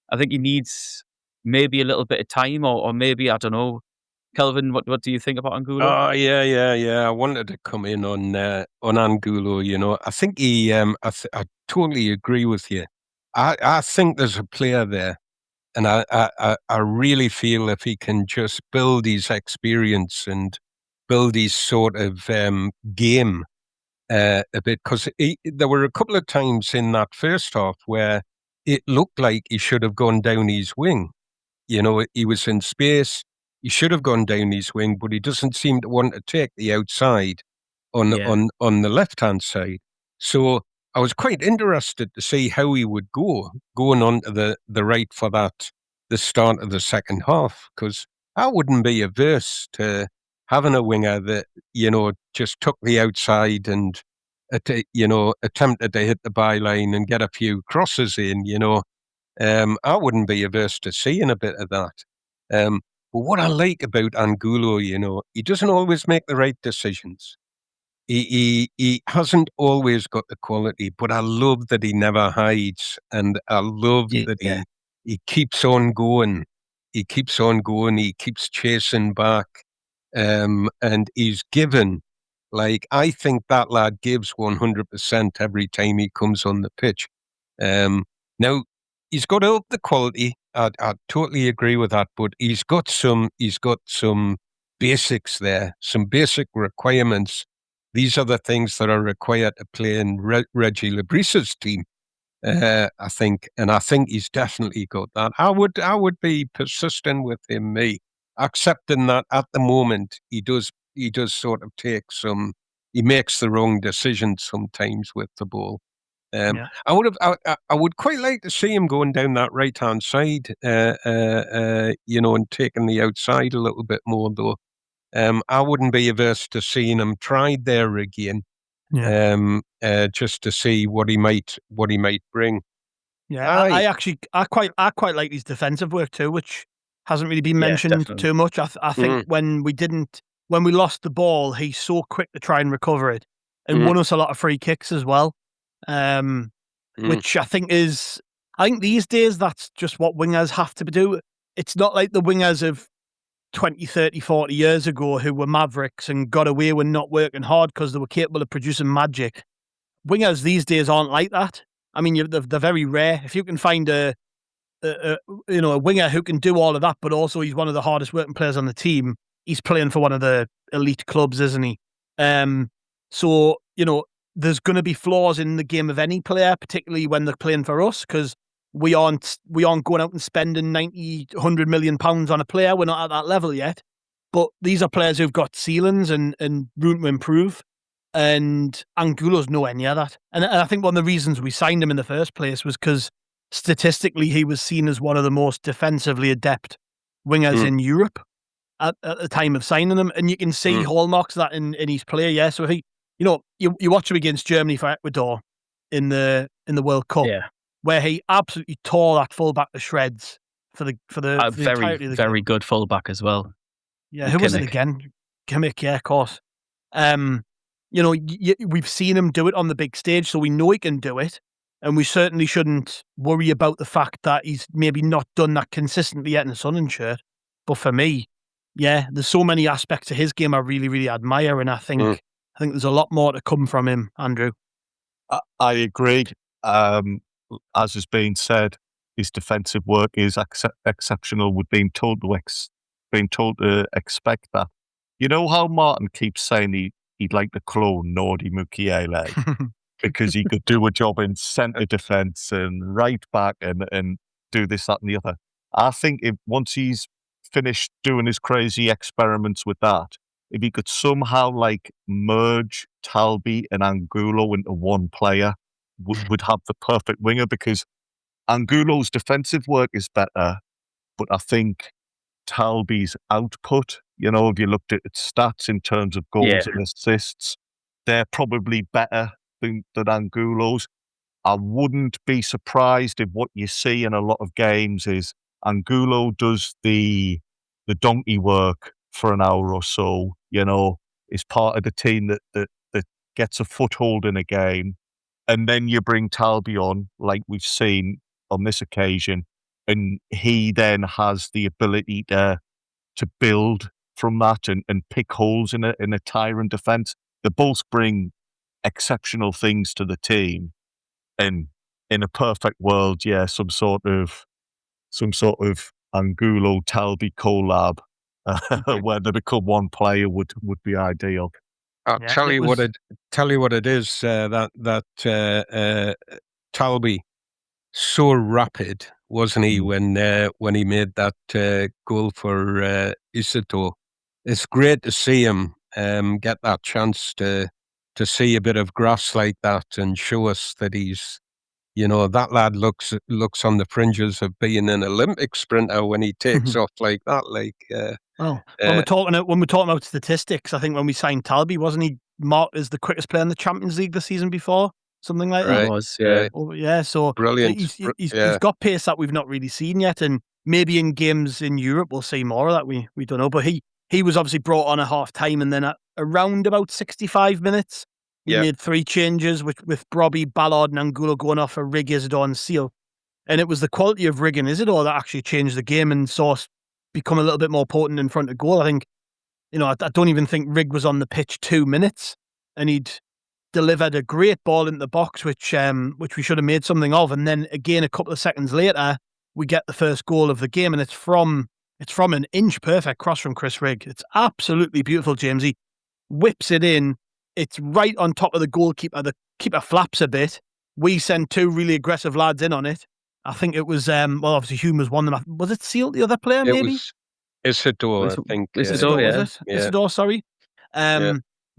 I think he needs maybe a little bit of time, or maybe, I don't know. Kelvin, what do you think about Angulo? Oh, yeah. I wanted to come in on Angulo. You know, I think he. I totally agree with you. I think there's a player there, and I really feel if he can just build his experience and build his sort of game a bit, because there were a couple of times in that first half where it looked like he should have gone down his wing. You know, he was in space. He should have gone down his wing, but he doesn't seem to want to take the outside on the left-hand side. So I was quite interested to see how he would go going on to the right for the start of the second half, because I wouldn't be averse to having a winger that, you know, just took the outside and, attempted to hit the byline and get a few crosses in, you know. I wouldn't be averse to seeing a bit of that. But what I like about Angulo, he doesn't always make the right decisions. He hasn't always got the quality, but I love that he never hides, and I love that he keeps on going. He keeps on going. He keeps chasing back, and he's given. Like, I think that lad gives 100% every time he comes on the pitch. Now he's got up the quality. I totally agree with that, but he's got some basics there, some basic requirements. These are the things that are required to play in Reggie Lebris's team, I think, and I think he's definitely got that. I would be persistent with him, accepting that at the moment he does sort of he makes the wrong decisions sometimes with the ball. I would quite like to see him going down that right hand side, and taking the outside a little bit more though. I wouldn't be averse to seeing him tried there again, just to see what he might bring. Yeah, I quite like his defensive work too, which hasn't really been mentioned too much. I think when we lost the ball, he's so quick to try and recover it, and won us a lot of free kicks as well. Which I think these days that's just what wingers have to do. It's not like the wingers of 20, 30, 40 years ago who were mavericks and got away with not working hard because they were capable of producing magic. Wingers these days aren't like that. I mean, they're very rare. If you can find a winger who can do all of that, but also he's one of the hardest working players on the team, he's playing for one of the elite clubs, isn't he? So, there's going to be flaws in the game of any player, particularly when they're playing for us, because we aren't going out and spending 90, 100 million pounds on a player. We're not at that level yet. But these are players who've got ceilings and room to improve. And Angulo's nowhere near that. And I think one of the reasons we signed him in the first place was because statistically he was seen as one of the most defensively adept wingers in Europe at the time of signing him. And you can see hallmarks of that in his play. Yeah. So you watch him against Germany for Ecuador in the World Cup, where he absolutely tore that fullback to shreds for the entirety of the very game. good fullback as well. Yeah, who was it again? Kimmich, yeah, of course. We've seen him do it on the big stage, so we know he can do it, and we certainly shouldn't worry about the fact that he's maybe not done that consistently yet in the Sunderland shirt. But for me, there's so many aspects of his game I really, really admire, and I think there's a lot more to come from him, Andrew. I agree. As has been said, his defensive work is exceptional. We've been told to expect that. You know how Martin keeps saying he'd like to clone Nordi Mukiele because he could do a job in centre defence and right back and do this, that, and the other. I think once he's finished doing his crazy experiments with that, if he could somehow merge Talbi and Angulo into one player, would have the perfect winger, because Angulo's defensive work is better, but I think Talbi's output, if you looked at its stats in terms of goals and assists, they're probably better than Angulo's. I wouldn't be surprised if what you see in a lot of games is Angulo does the donkey work for an hour or so, is part of the team that gets a foothold in a game. And then you bring Talbi on, like we've seen on this occasion, and he then has the ability to build from that and pick holes in a tyrant defence. They both bring exceptional things to the team. And in a perfect world, some sort of Angulo Talbi collab where they become one player would be ideal. I'll tell you what it is. That Talbi, so rapid, wasn't he, when he made that goal for Isidor? It's great to see him get that chance to see a bit of grass like that and show us that he's, that lad looks on the fringes of being an Olympic sprinter when he takes off like that. When we're talking about statistics, I think when we signed Talbi, wasn't he marked as the quickest player in the Champions League the season before? Something like that. It was, yeah. So brilliant. He's got pace that we've not really seen yet, and maybe in games in Europe we'll see more of that. We don't know, but he was obviously brought on at half time, and then at around about 65 minutes, we made 3 changes with Brobby, Ballard, and Angulo going off for Rigg, Isidor, and Seal. And it was the quality of Rigg and Isidor that actually changed the game and saw us become a little bit more potent in front of goal. I think, I don't even think Rigg was on the pitch 2 minutes, and he'd delivered a great ball into the box, which we should have made something of. And then again, a couple of seconds later, we get the first goal of the game, and it's from an inch perfect cross from Chris Rigg. It's absolutely beautiful, James. He whips it in. It's right on top of the goalkeeper. The keeper flaps a bit. We send 2 really aggressive lads in on it. I think it was, obviously Hume was one of them. Was it Seal, the other player, maybe? It was Isidor, I think. Isidor, yeah. Was it? Isidor, sorry.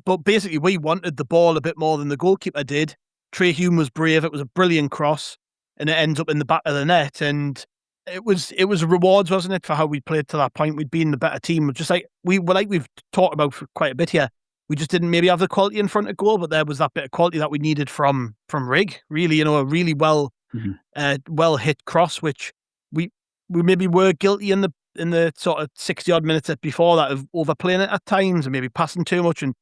But basically, we wanted the ball a bit more than the goalkeeper did. Trey Hume was brave. It was a brilliant cross, and it ends up in the back of the net. And it was rewards, wasn't it, for how we played to that point? We'd been the better team. Just like we've talked about for quite a bit here. We just didn't maybe have the quality in front of goal, but there was that bit of quality that we needed from Rigg. Really, a really well hit cross, which we maybe were guilty in the sort of 60 odd minutes before that of overplaying it at times and maybe passing too much, and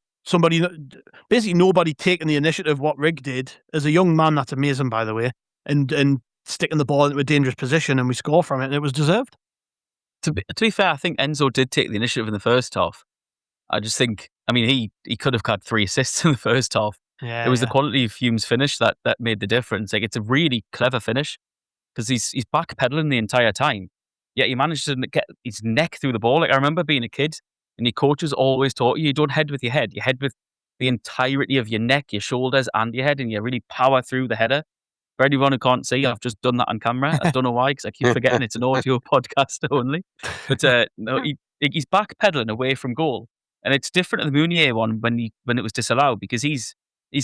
basically nobody taking the initiative. What Rigg did as a young man, that's amazing, by the way, and sticking the ball into a dangerous position, and we score from it, and it was deserved. To be fair, I think Enzo did take the initiative in the first half. I just think, he could have had 3 assists in the first half. It was the quality of Hume's finish that made the difference. Like, it's a really clever finish because he's backpedaling the entire time. Yet he managed to get his neck through the ball. Like, I remember being a kid, and your coaches always taught you don't head with your head. You head with the entirety of your neck, your shoulders, and your head, and you really power through the header. For anyone who can't see, I've just done that on camera. I don't know why, because I keep forgetting it's an audio podcast only. But no, he's backpedaling away from goal. And it's different to the Meunier one when it was disallowed, because he's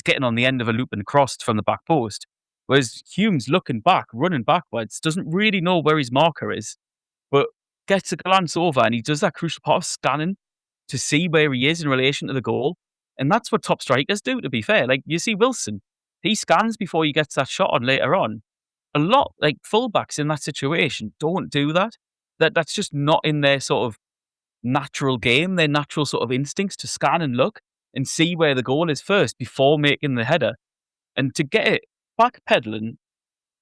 getting on the end of a loop and crossed from the back post. Whereas Hume's looking back, running backwards, doesn't really know where his marker is, but gets a glance over, and he does that crucial part of scanning to see where he is in relation to the goal. And that's what top strikers do, to be fair. Like, you see Wilson, he scans before he gets that shot on later on. A lot, like fullbacks in that situation, don't do that. That's just not in their sort of natural game, their natural sort of instincts to scan and look and see where the goal is first before making the header. And to get it backpedaling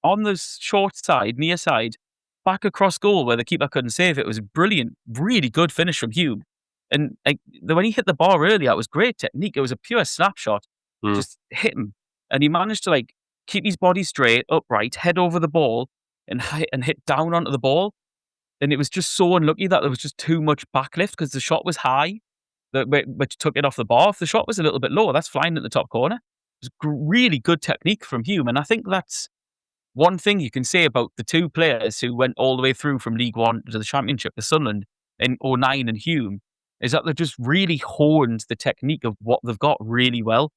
on the short side, near side, back across goal where the keeper couldn't save it, was a brilliant, really good finish from Hume. And when he hit the bar earlier, it was great technique. It was a pure snapshot, just hit him. And he managed to keep his body straight, upright, head over the ball and hit down onto the ball. And it was just so unlucky that there was just too much backlift because the shot was high, which took it off the bar. If the shot was a little bit lower, that's flying at the top corner. It was really good technique from Hume. And I think that's one thing you can say about the 2 players who went all the way through from League One to the Championship, the Sunderland in 2009 and Hume, is that they've just really honed the technique of what they've got really well.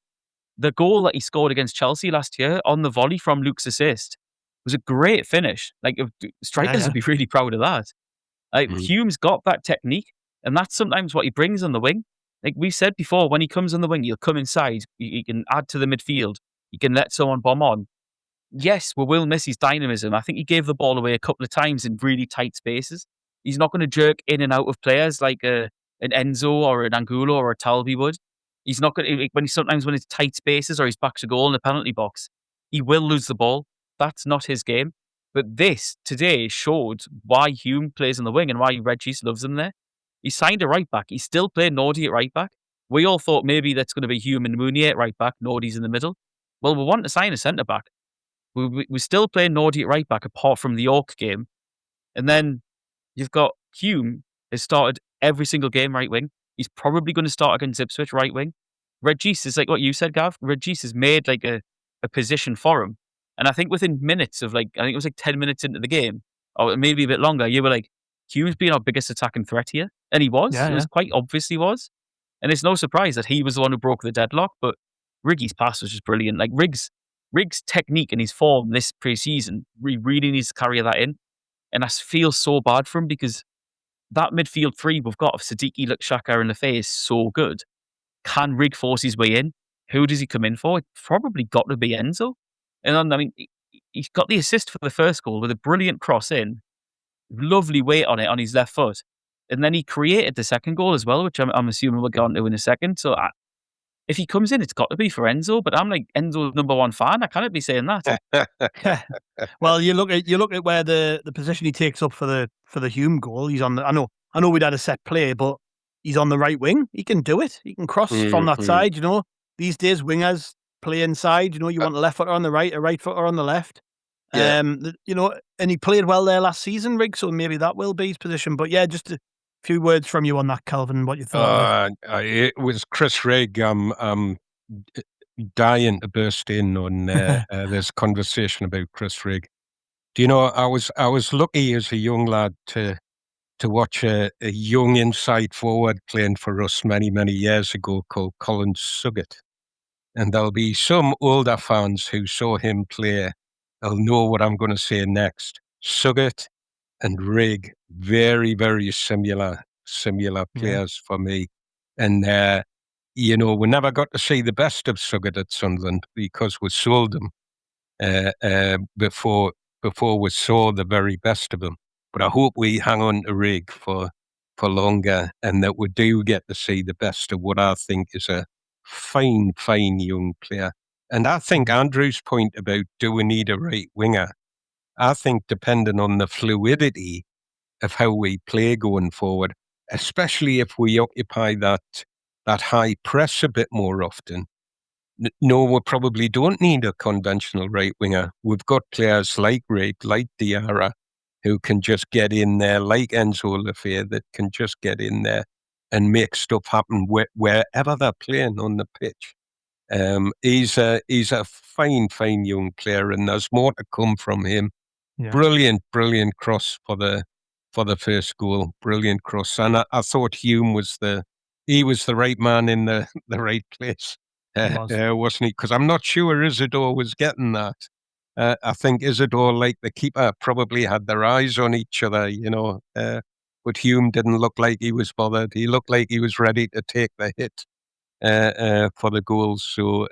The goal that he scored against Chelsea last year on the volley from Luke's assist was a great finish. Like, strikers would be really proud of that. Hume's got that technique, and that's sometimes what he brings on the wing. Like we said before, when he comes on the wing, he'll come inside. He can add to the midfield. He can let someone bomb on. Yes, we will miss his dynamism. I think he gave the ball away a couple of times in really tight spaces. He's not going to jerk in and out of players like an Enzo or an Angulo or a Talby would. He's not going to, sometimes when it's tight spaces or he's back to goal in the penalty box, he will lose the ball. That's not his game. But this today showed why Hume plays on the wing and why Reggie loves him there. He signed a right back. He still played Nordy at right back. We all thought maybe that's going to be Hume and Meunier at right back. Nordy's in the middle. Well, we want to sign a centre back. We still play Nordy at right back apart from the York game. And then you've got Hume has started every single game right wing. He's probably going to start against Ipswich right wing. Regis is like what you said, Gav. Regis has made like a position for him. And I think within minutes of I think it was 10 minutes into the game, or maybe a bit longer, you were like, Hume's been our biggest attacking threat here. And he was. It was quite obvious he was. And it's no surprise that he was the one who broke the deadlock. But Riggy's pass was just brilliant. Like Rigg's technique and his form this pre-season, he really needs to carry that in. And I feel so bad for him because that midfield 3 we've got of Siddiqui, Xhaka and Lafay is so good. Can Rigg force his way in? Who does he come in for? It's probably got to be Enzo. And he's got the assist for the first goal with a brilliant cross in. lovely weight on it on his left foot. And then he created the second goal as well, which I'm assuming we'll get on to in a second. So if he comes in, it's got to be for Enzo. But I'm like Enzo's number one fan. I can't be saying that. Well, you look at where the position he takes up for the Hume goal. He's on the. I know we'd had a set play, but he's on the right wing. He can do it. He can cross from that side. You know, these days wingers play inside. You know, you want a left footer on the right, a right footer on the left. Yeah. You know, and he played well there last season, Rigg. So maybe that will be his position. But yeah, just a few words from you on that, Kelvin. What you thought? It was Chris Rigg. I'm dying to burst in on this conversation about Chris Rigg. Do you know, I was lucky as a young lad to watch a young inside forward playing for us many years ago called Colin Suggett, and there'll be some older fans who saw him play. They'll know what I'm going to say next. Suggett and Rigg, very similar players for me. And, you know, we never got to see the best of Suggett at Sunderland because we sold him before we saw the very best of him. But I hope we hang on to Rigg for longer and that we do get to see the best of what I think is a fine young player. And I think Andrew's point about do we need a right winger, I think depending on the fluidity of how we play going forward, especially if we occupy that high press a bit more often. No, we probably don't need a conventional right winger. We've got players like Rigg, like Diarra, who can just get in there, like Enzo Lafayette, that can just get in there and make stuff happen wherever they're playing on the pitch. He's a fine young player, and there's more to come from him. Yeah. Brilliant cross for the first goal. Brilliant cross, and I thought Hume was the right man in the right place, wasn't he? Because I'm not sure Isidor was getting that. I think Isidor, like the keeper, probably had their eyes on each other, you know. But Hume didn't look like he was bothered. He looked like he was ready to take the hit for the goals. So,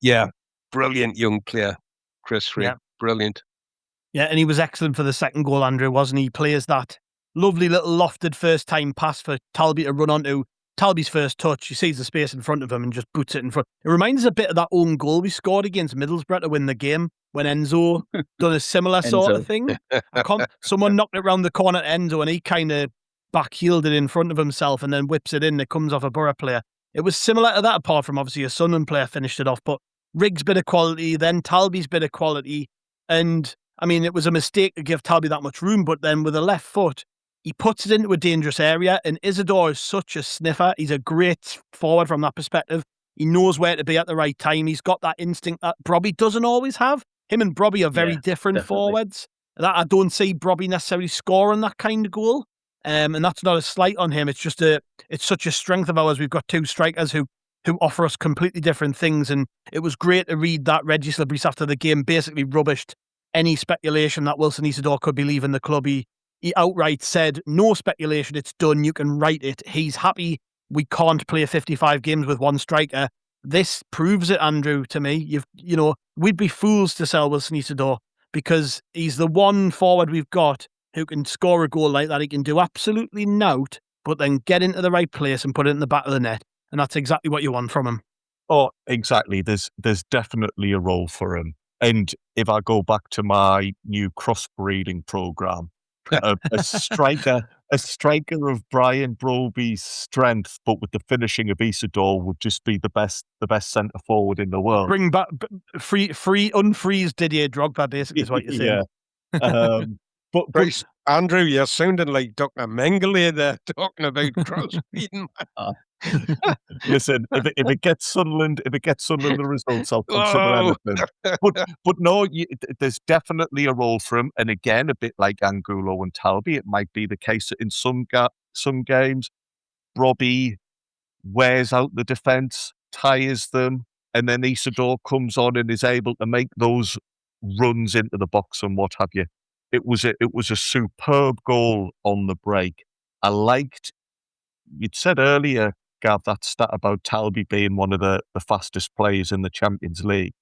yeah, brilliant young player, Chris Rigg. Yeah. Brilliant. Yeah, and he was excellent for the second goal, Andrew, wasn't he? He plays that lovely little lofted first-time pass for Talby to run onto. Talby's first touch, he sees the space in front of him and just boots it in front. It reminds us a bit of that own goal we scored against Middlesbrough to win the game when Enzo done a similar sort of thing. Someone knocked it round the corner to Enzo and he kind of backheeled it in front of himself and then whips it in. It comes off a Borough player. It was similar to that, apart from obviously a Sunderland player finished it off. But Rigg's bit of quality, then Talby's bit of quality. And, I mean, it was a mistake to give Talby that much room, but then with a left foot, he puts it into a dangerous area, and Isidor is such a sniffer. He's a great forward from that perspective. He knows where to be at the right time. He's got that instinct that Brobby doesn't always have. Him and Brobby are very different forwards. That I don't see Brobby necessarily scoring that kind of goal. And that's not a slight on him. It's just it's such a strength of ours. We've got two strikers who offer us completely different things. And it was great to read that Reggie Slibreese after the game basically rubbished any speculation that Wilson Isidor could be leaving the club. He outright said, no speculation, it's done, you can write it. He's happy we can't play 55 games with one striker. This proves it, Andrew, to me. You know, we'd be fools to sell Wilson Isidor because he's the one forward we've got who can score a goal like that. He can do absolutely nought, but then get into the right place and put it in the back of the net. And that's exactly what you want from him. Oh, exactly. There's definitely a role for him. And if I go back to my new crossbreeding program, a striker of Brian Broby's strength, but with the finishing of Isidor, would just be the best centre forward in the world. Bring back unfreeze Didier Drogba, basically, is what you're saying. Yeah. But Andrew, you're sounding like Dr. Mengele there talking about crossbreeding. Listen, if it gets Sunderland the results, I'll consider anything. But no, there's definitely a role for him. And again, a bit like Angulo and Talby, it might be the case that in some games, Robbie wears out the defence, tires them, and then Isidor comes on and is able to make those runs into the box and what have you. It was a superb goal on the break. I liked. You'd said earlier, Gav, that stat about Talby being one of the fastest players in the Champions League.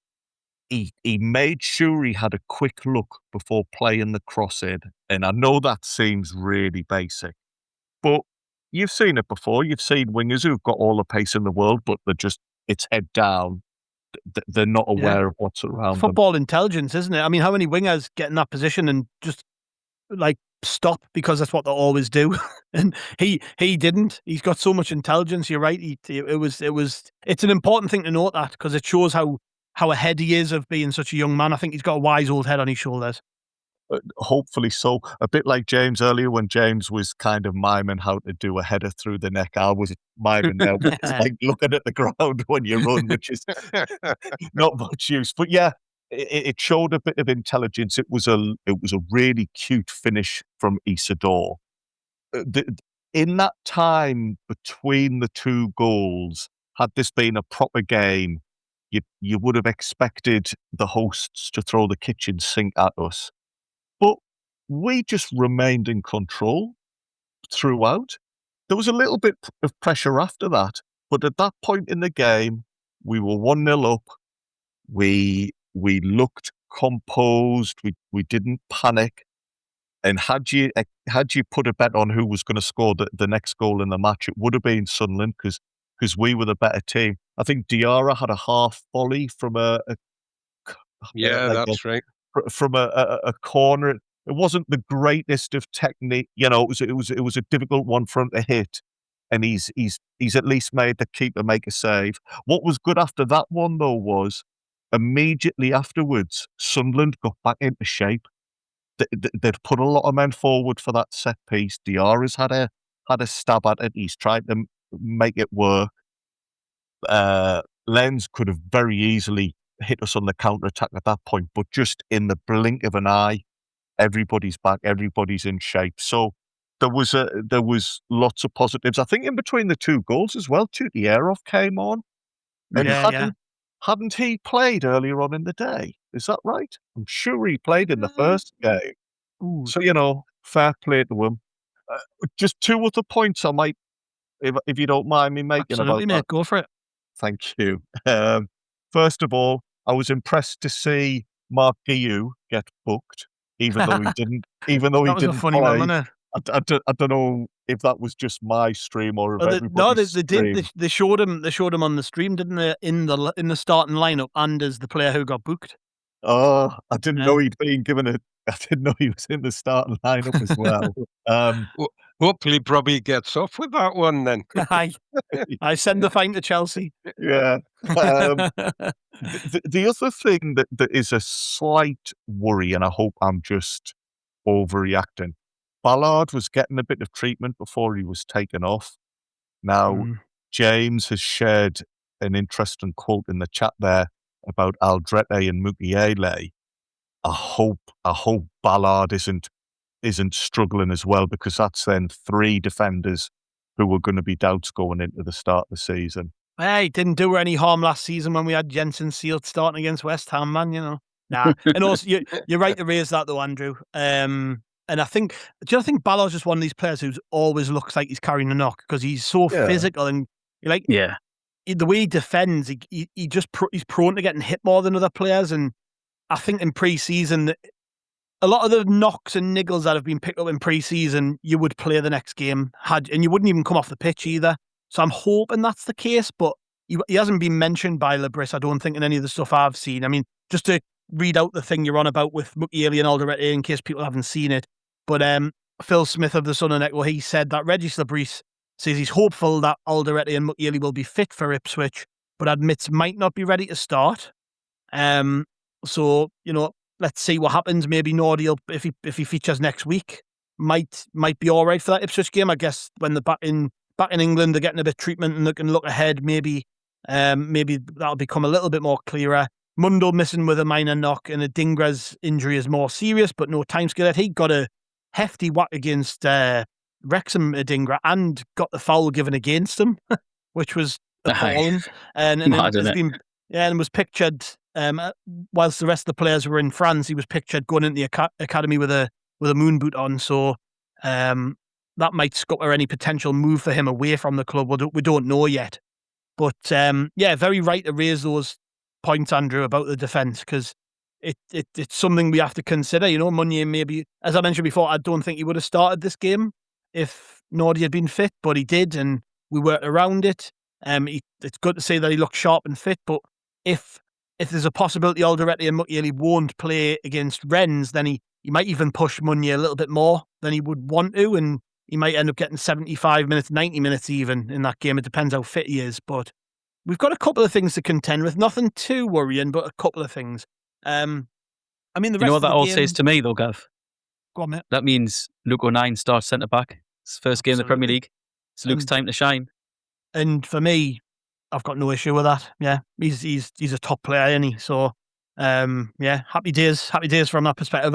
he made sure he had a quick look before playing the cross in. And I know that seems really basic, but you've seen it before. You've seen wingers who've got all the pace in the world, but it's head down. They're not aware of what's around them. Football intelligence, isn't it? I mean, how many wingers get in that position and just like stop because that's what they always do? And he didn't. He's got so much intelligence. You're right. It's an important thing to note that, because it shows how ahead he is of being such a young man. I think he's got a wise old head on his shoulders. Hopefully so. A bit like James earlier, when James was kind of miming how to do a header through the neck. I was miming now. It's like looking at the ground when you run, which is not much use. But yeah, it showed a bit of intelligence. It was a really cute finish from Isidor. In that time between the two goals, had this been a proper game, you would have expected the hosts to throw the kitchen sink at us. But we just remained in control throughout. There was a little bit of pressure after that, but at that point in the game, we were 1-0 up. We looked composed. We didn't panic. And had you put a bet on who was going to score the next goal in the match, it would have been Sunderland, because we were the better team. I think Diarra had a half volley from that's right. From a corner. It wasn't the greatest of technique. You know, it was a difficult one for him to hit, and he's at least made the keeper make a save. What was good after that one though was immediately afterwards, Sunderland got back into shape. They'd put a lot of men forward for that set piece. Diarra's had a stab at it. He's tried to make it work. Lenz could have very easily hit us on the counter-attack at that point, but just in the blink of an eye, everybody's back, everybody's in shape. So there was lots of positives. I think in between the two goals as well, Tutierov came on. And hadn't he played earlier on in the day? Is that right? I'm sure he played in the first game. Ooh. So, fair play to him. Just two other points I might, if you don't mind me making Absolutely, about mate. that. Go for it. Thank you. First of all, I was impressed to see Mark Guiu get booked, even though he didn't. Even though he didn't a funny play. one, wasn't it? I don't know if that was just my stream or if everybody's No, they stream. did. They showed him on the stream, didn't they? In the starting lineup, and as the player who got booked. Oh, I didn't know he'd been given I didn't know he was in the starting lineup as well. Hopefully, probably gets off with that one then. I send the fine to Chelsea. Yeah. The other thing that is a slight worry, and I hope I'm just overreacting, Ballard was getting a bit of treatment before he was taken off. Now, James has shared an interesting quote in the chat there about Aldrete and Mukiele. I hope Ballard isn't struggling as well, because that's then three defenders who are going to be doubts going into the start of the season. Hey, didn't do her any harm last season when we had Jensen Sealed starting against West Ham, man, Nah. And also, you're right to raise that though, Andrew. And I think, Ballard's just one of these players who always looks like he's carrying a knock, because he's so physical and the way he defends, he's prone to getting hit more than other players. And I think in pre-season, a lot of the knocks and niggles that have been picked up in pre-season, you would play the next game, and you wouldn't even come off the pitch either. So I'm hoping that's the case, but he hasn't been mentioned by Lebris, I don't think, in any of the stuff I've seen. I mean, just to read out the thing you're on about with Mukiele and Aldrete, in case people haven't seen it. But Phil Smith of the Sun and Echo, he said that Regis Lebris says he's hopeful that Aldrete and Mukiele will be fit for Ipswich, but admits might not be ready to start. So, let's see what happens. Maybe Nordy, if he features next week, might be all right for that Ipswich game. I guess when they're back in England, they're getting a bit of treatment and they can look ahead. Maybe that'll become a little bit more clearer. Mundell missing with a minor knock, and Adingra's injury is more serious, but no timescale. He got a hefty whack against Wrexham, Adingra, and got the foul given against him, which was appalling. And was pictured. Whilst the rest of the players were in France, he was pictured going into the academy with a moon boot on. So that might scupper any potential move for him away from the club. We don't know yet. But very right to raise those points, Andrew, about the defence, because it's something we have to consider. Meunier, maybe, as I mentioned before, I don't think he would have started this game if Nordy had been fit, but he did, and we worked around it. It's good to say that he looked sharp and fit, but if there's a possibility Alderete and Mukiele won't play against Rennes, then he might even push Meunier a little bit more than he would want to, and he might end up getting 75 minutes, 90 minutes even in that game. It depends how fit he is, but we've got a couple of things to contend with. Nothing too worrying, but a couple of things. I mean, the rest You know what of that the all game, says to me, though, Gav? Go on, mate. That means Luke O'Nien starts centre back. It's his first game in the Premier Absolutely. League. It's Luke's time to shine. And for me, I've got no issue with that. Yeah, he's a top player, isn't he? So, yeah, happy days from that perspective.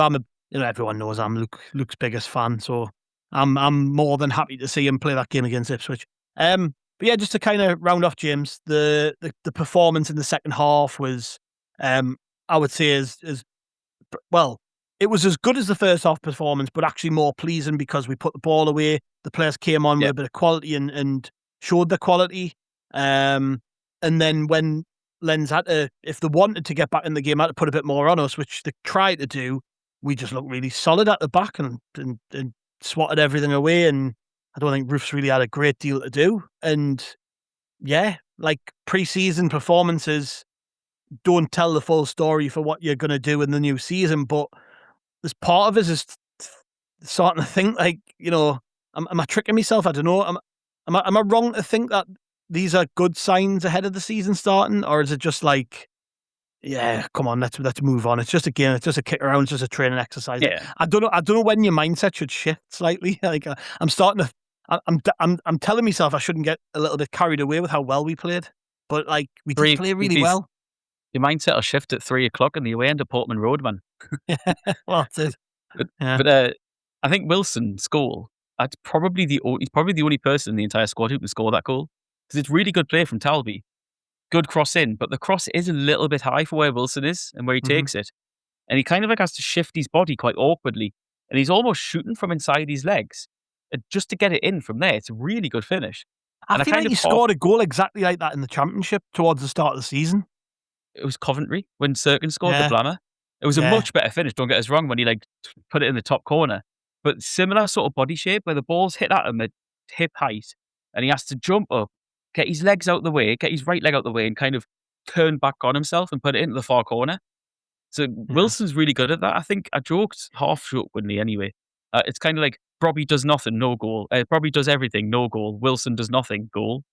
Everyone knows I'm Luke's biggest fan, so I'm more than happy to see him play that game against Ipswich. But yeah, just to kind of round off, James, the performance in the second half was, I would say, as well. It was as good as the first half performance, but actually more pleasing because we put the ball away. The players came on with a bit of quality and showed the quality. And then when Lens had to, if they wanted to get back in the game, had to put a bit more on us, which they tried to do. We just looked really solid at the back and swatted everything away. And I don't think Roof's really had a great deal to do. And yeah, like pre-season performances don't tell the full story for what you're going to do in the new season, but there's part of us is starting to think like, am I tricking myself? I don't know. Am I wrong to think that these are good signs ahead of the season starting, or is it just like, yeah, come on, let's move on. It's just a game. It's just a kick around. It's just a training exercise. Yeah. I don't know when your mindset should shift slightly. Like I'm starting to, I'm telling myself I shouldn't get a little bit carried away with how well we played, but like we did play really well. Your mindset will shift at 3:00 in the away end of Portman Road, man. Well, that's it. But I think Wilson's goal, he's probably the only person in the entire squad who can score that goal, because it's really good play from Talby. Good cross in, but the cross is a little bit high for where Wilson is and where he takes it. And he kind of like has to shift his body quite awkwardly. And he's almost shooting from inside his legs just to get it in from there. It's a really good finish. I feel like he scored a goal exactly like that in the Championship towards the start of the season. It was Coventry when Sirkin scored the blammer. It was a much better finish, don't get us wrong, when he put it in the top corner. But similar sort of body shape where the ball's hit at him at hip height and he has to jump up, get his legs out the way, get his right leg out the way and kind of turn back on himself and put it into the far corner. So Wilson's really good at that. I think I joked, half jokingly anyway. It's kind of like Robbie does nothing, no goal. Robbie does everything, no goal. Wilson does nothing, goal.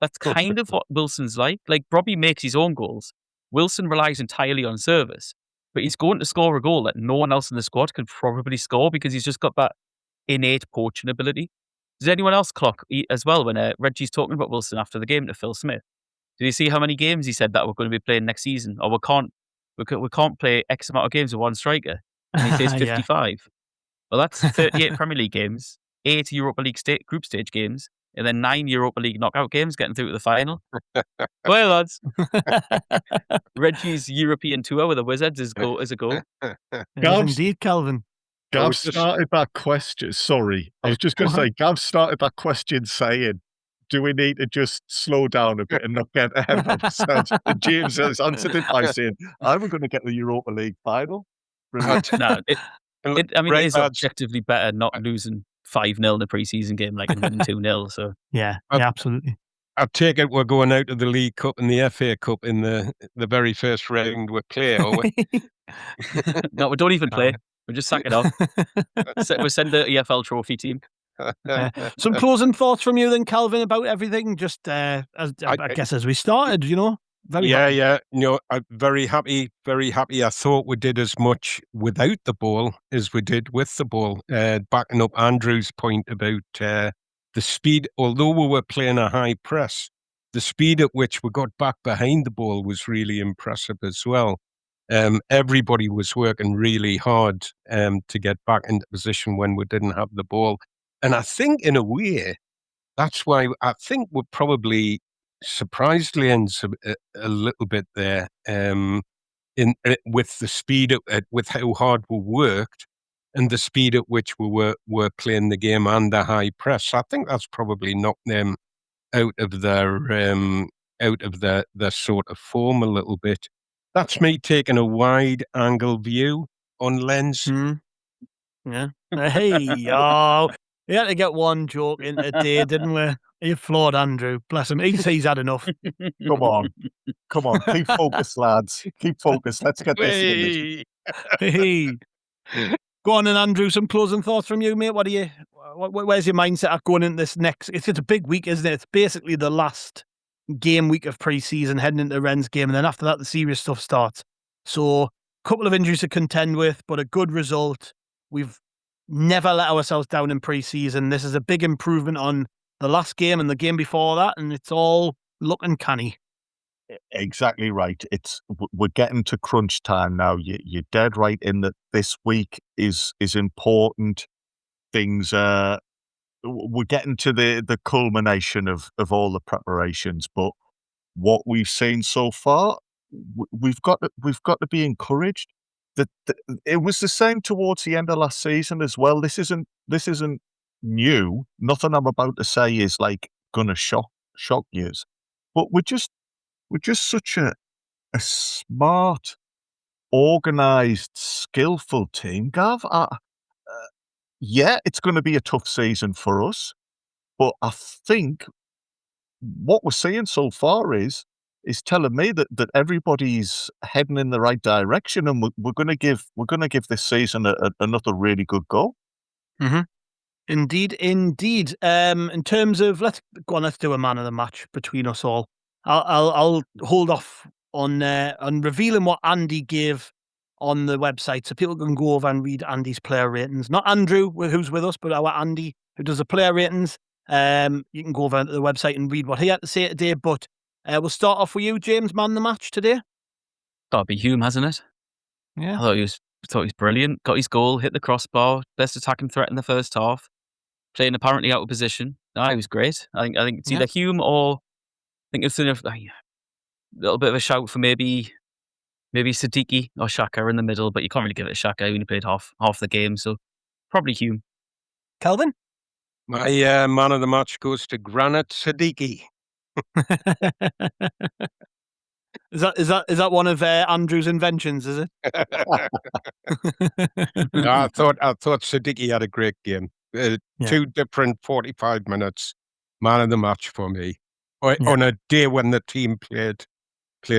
That's kind of what Wilson's like. Like Robbie makes his own goals. Wilson relies entirely on service, but he's going to score a goal that no one else in the squad can probably score because he's just got that innate poaching ability. Does anyone else clock as well when Reggie's talking about Wilson after the game to Phil Smith? Did you see how many games he said that we're going to be playing next season? Or we can't play X amount of games with one striker. And he says 55. Well, that's 38 Premier League games, 8 Europa League group stage games, and then 9 Europa League knockout games getting through to the final. Well, lads. Reggie's European tour with the Wizards is a goal. Indeed, Kelvin. Gav started that question. Sorry, I was just going to say, Gav started that question saying, do we need to just slow down a bit and not get ahead of ourselves? And James has answered it by saying, I'm going to get the Europa League final. No, it is objectively better not losing 5-0 in a pre-season game like winning 2-0. So yeah, absolutely. I take it we're going out of the League Cup and the FA Cup in the very first round we play, are we? No, we don't even play. We just sack it off. We send the EFL trophy team. Some closing thoughts from you then, Kelvin, about everything. Just I guess as we started, very happy. Yeah. I'm very happy. Very happy. I thought we did as much without the ball as we did with the ball. Backing up Andrew's point about the speed, although we were playing a high press, the speed at which we got back behind the ball was really impressive as well. Everybody was working really hard to get back into position when we didn't have the ball. And I think in a way, that's why I think we're probably surprised Lien's a little bit there with the speed with how hard we worked and the speed at which we were playing the game and the high press. I think that's probably knocked them out of their sort of form a little bit. That's me taking a wide angle view on lens. Yeah. Hey, oh, we had to get one joke in today, didn't we? You flawed Andrew. Bless him. He's had enough. Come on. Keep focused, lads. Keep focused. Let's get this in. Hey. Go on then, Andrew. Some closing thoughts from you, mate. Where's your mindset at going into this next? It's a big week, isn't it? It's basically the last game week of pre-season, heading into Rennes game, and then after that, the serious stuff starts. So, a couple of injuries to contend with, but a good result. We've never let ourselves down in pre-season. This is a big improvement on the last game and the game before that, and it's all looking canny. Exactly right. We're getting to crunch time now. You're dead right in that this week is important. Things we're getting to the culmination of all the preparations. But what we've seen so far, we've got to be encouraged. That it was the same towards the end of last season as well. This isn't new. Nothing I'm about to say is like gonna shock yous. But we're just such a smart, organised, skillful team, Gav. Yeah, it's going to be a tough season for us, but I think what we're seeing so far is telling me that everybody's heading in the right direction, and we're going to give this season another really good go. Mm-hmm. Indeed. In terms of let's do a man of the match between us all. I'll hold off on revealing what Andy gave on the website, so people can go over and read Andy's player ratings. Not Andrew, who's with us, but our Andy, who does the player ratings. You can go over to the website and read what he had to say today. But we'll start off with you, James, man of the match today. Got to be Hume, hasn't it? Yeah. I thought he was brilliant. Got his goal, hit the crossbar, best attacking threat in the first half. Playing apparently out of position. No, he was great. I think it's either Hume or I think it's a little bit of a shout for maybe Siddiqui or Xhaka in the middle, but you can't really give it to Xhaka. He only played half the game, so probably Hume. Kelvin? My man of the match goes to Granit Siddiqui. Is that one of Andrew's inventions? Is it? I thought Siddiqui had a great game. 2 different 45 minutes. Man of the match for me. On a day when the team played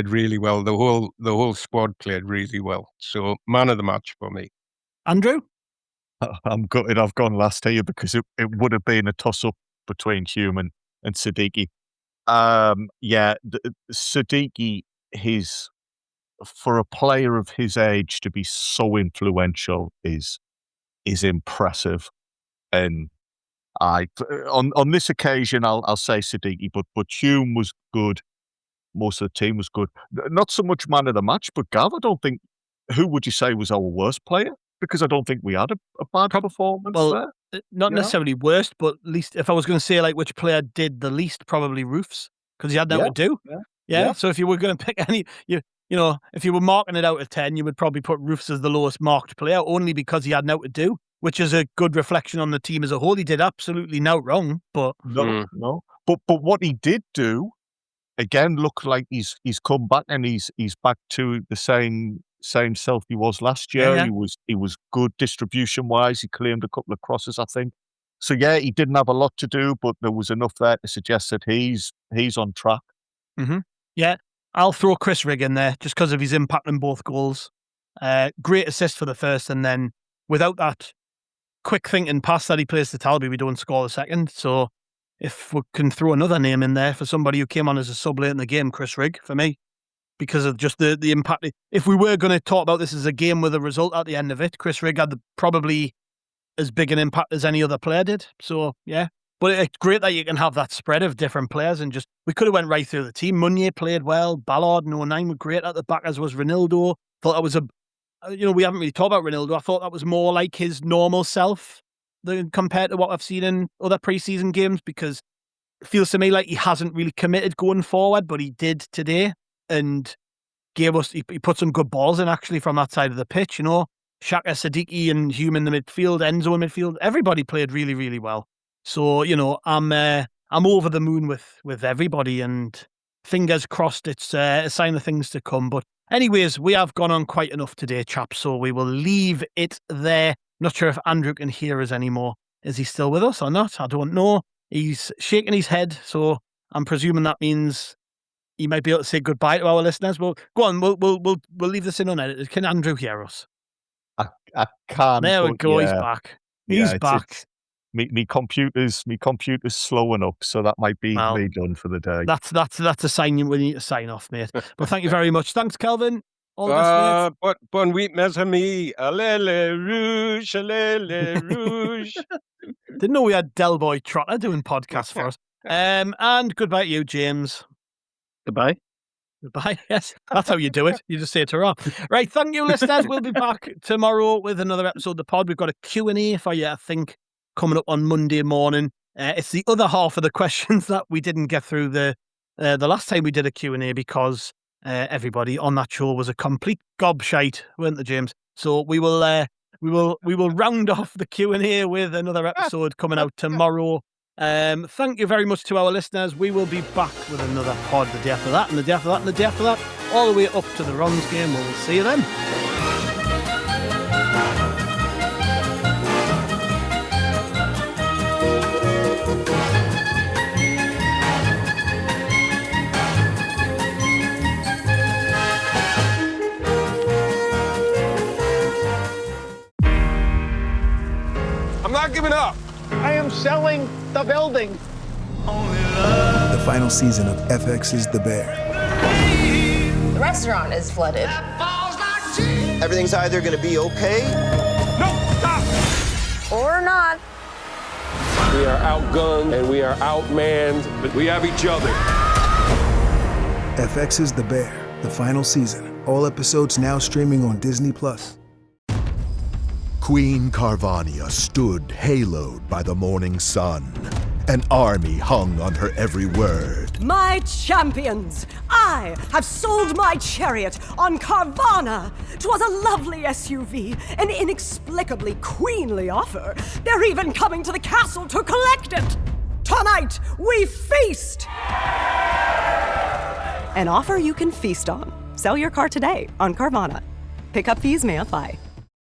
really well. The whole squad played really well. So man of the match for me. Andrew? I'm gutted I've gone last here because it would have been a toss-up between Hume and Siddiqui. Siddiqui, for a player of his age to be so influential is impressive. And on this occasion, I'll say Siddiqui, but Hume was good. Most of the team was good. Not so much man of the match, but Gav, I don't think. Who would you say was our worst player? Because I don't think we had a bad performance there. Not necessarily worst, but at least if I was going to say like which player did the least, probably Roofs, because he had nothing to do. Yeah. So if you were going to pick any, you know, if you were marking it out of 10, you would probably put Roofs as the lowest marked player, only because he had nothing to do, which is a good reflection on the team as a whole. He did absolutely no wrong, but no. But what he did do, again, look like he's come back and he's back to the same self he was last year. Yeah. He was good distribution wise. He claimed a couple of crosses, I think. So yeah, he didn't have a lot to do, but there was enough there to suggest that he's on track. Mm-hmm. Yeah, I'll throw Chris Rigg in there just because of his impact in both goals. Great assist for the first, and then without that quick thinking pass that he plays to Talby, we don't score the second. So if we can throw another name in there for somebody who came on as a sub late in the game, Chris Rigg for me, because of just the impact. If we were going to talk about this as a game with a result at the end of it, Chris Rigg had probably as big an impact as any other player did. So yeah, but it's great that you can have that spread of different players, and just we could have went right through the team. Meunier played well. Ballard and 09 were great at the back, as was Ronaldo. Thought that was we haven't really talked about Ronaldo. I thought that was more like his normal self compared to what I've seen in other preseason games, because it feels to me like he hasn't really committed going forward, but he did today and he put some good balls in actually from that side of the pitch. You know, Xhaka, Siddiqui, and Hume in the midfield, Enzo in midfield. Everybody played really, really well. So I'm over the moon with everybody, and fingers crossed it's a sign of things to come. But Anyways, we have gone on quite enough today, chaps, so we will leave it there. Not sure if Andrew can hear us anymore. Is he still with us or not? I don't know. He's shaking his head, so I'm presuming that means he might be able to say goodbye to our listeners. Well, go on, we'll leave this in unedited. Can Andrew hear us? I can't. There we go. Yeah, He's back. He's back. Me computer's slowing up, so that might be Well, me done for the day. That's a sign we need to sign off, mate. But thank you very much. Thanks, Kelvin. All the best, mate. Bonne nuit, mes amis. Allez les rouges, allez les rouges. Didn't know we had Del Boy Trotter doing podcasts for us. And goodbye to you, James. Goodbye. Goodbye. Yes, that's how you do it. You just say it to her. Right, thank you, listeners. We'll be back tomorrow with another episode of the pod. We've got a Q&A for you, I think, coming up on Monday morning. It's the other half of the questions that we didn't get through the last time we did a Q&A because everybody on that show was a complete gobshite, weren't they, James? So we will round off the Q&A with another episode coming out tomorrow. Thank you very much to our listeners. We will be back with another pod the day after that, and the day after that, and the day after that, all the way up to the Rons game. We'll see you then. I'm not giving up. I am selling the building. The final season of FX's The Bear. The restaurant is flooded. Everything's either going to be okay. No, stop. Or not. We are outgunned and we are outmanned, but we have each other. FX's The Bear, the final season. All episodes now streaming on Disney+. Queen Carvania stood haloed by the morning sun. An army hung on her every word. My champions, I have sold my chariot on Carvana. 'Twas a lovely SUV, an inexplicably queenly offer. They're even coming to the castle to collect it. Tonight, we feast. An offer you can feast on. Sell your car today on Carvana. Pickup fees may apply.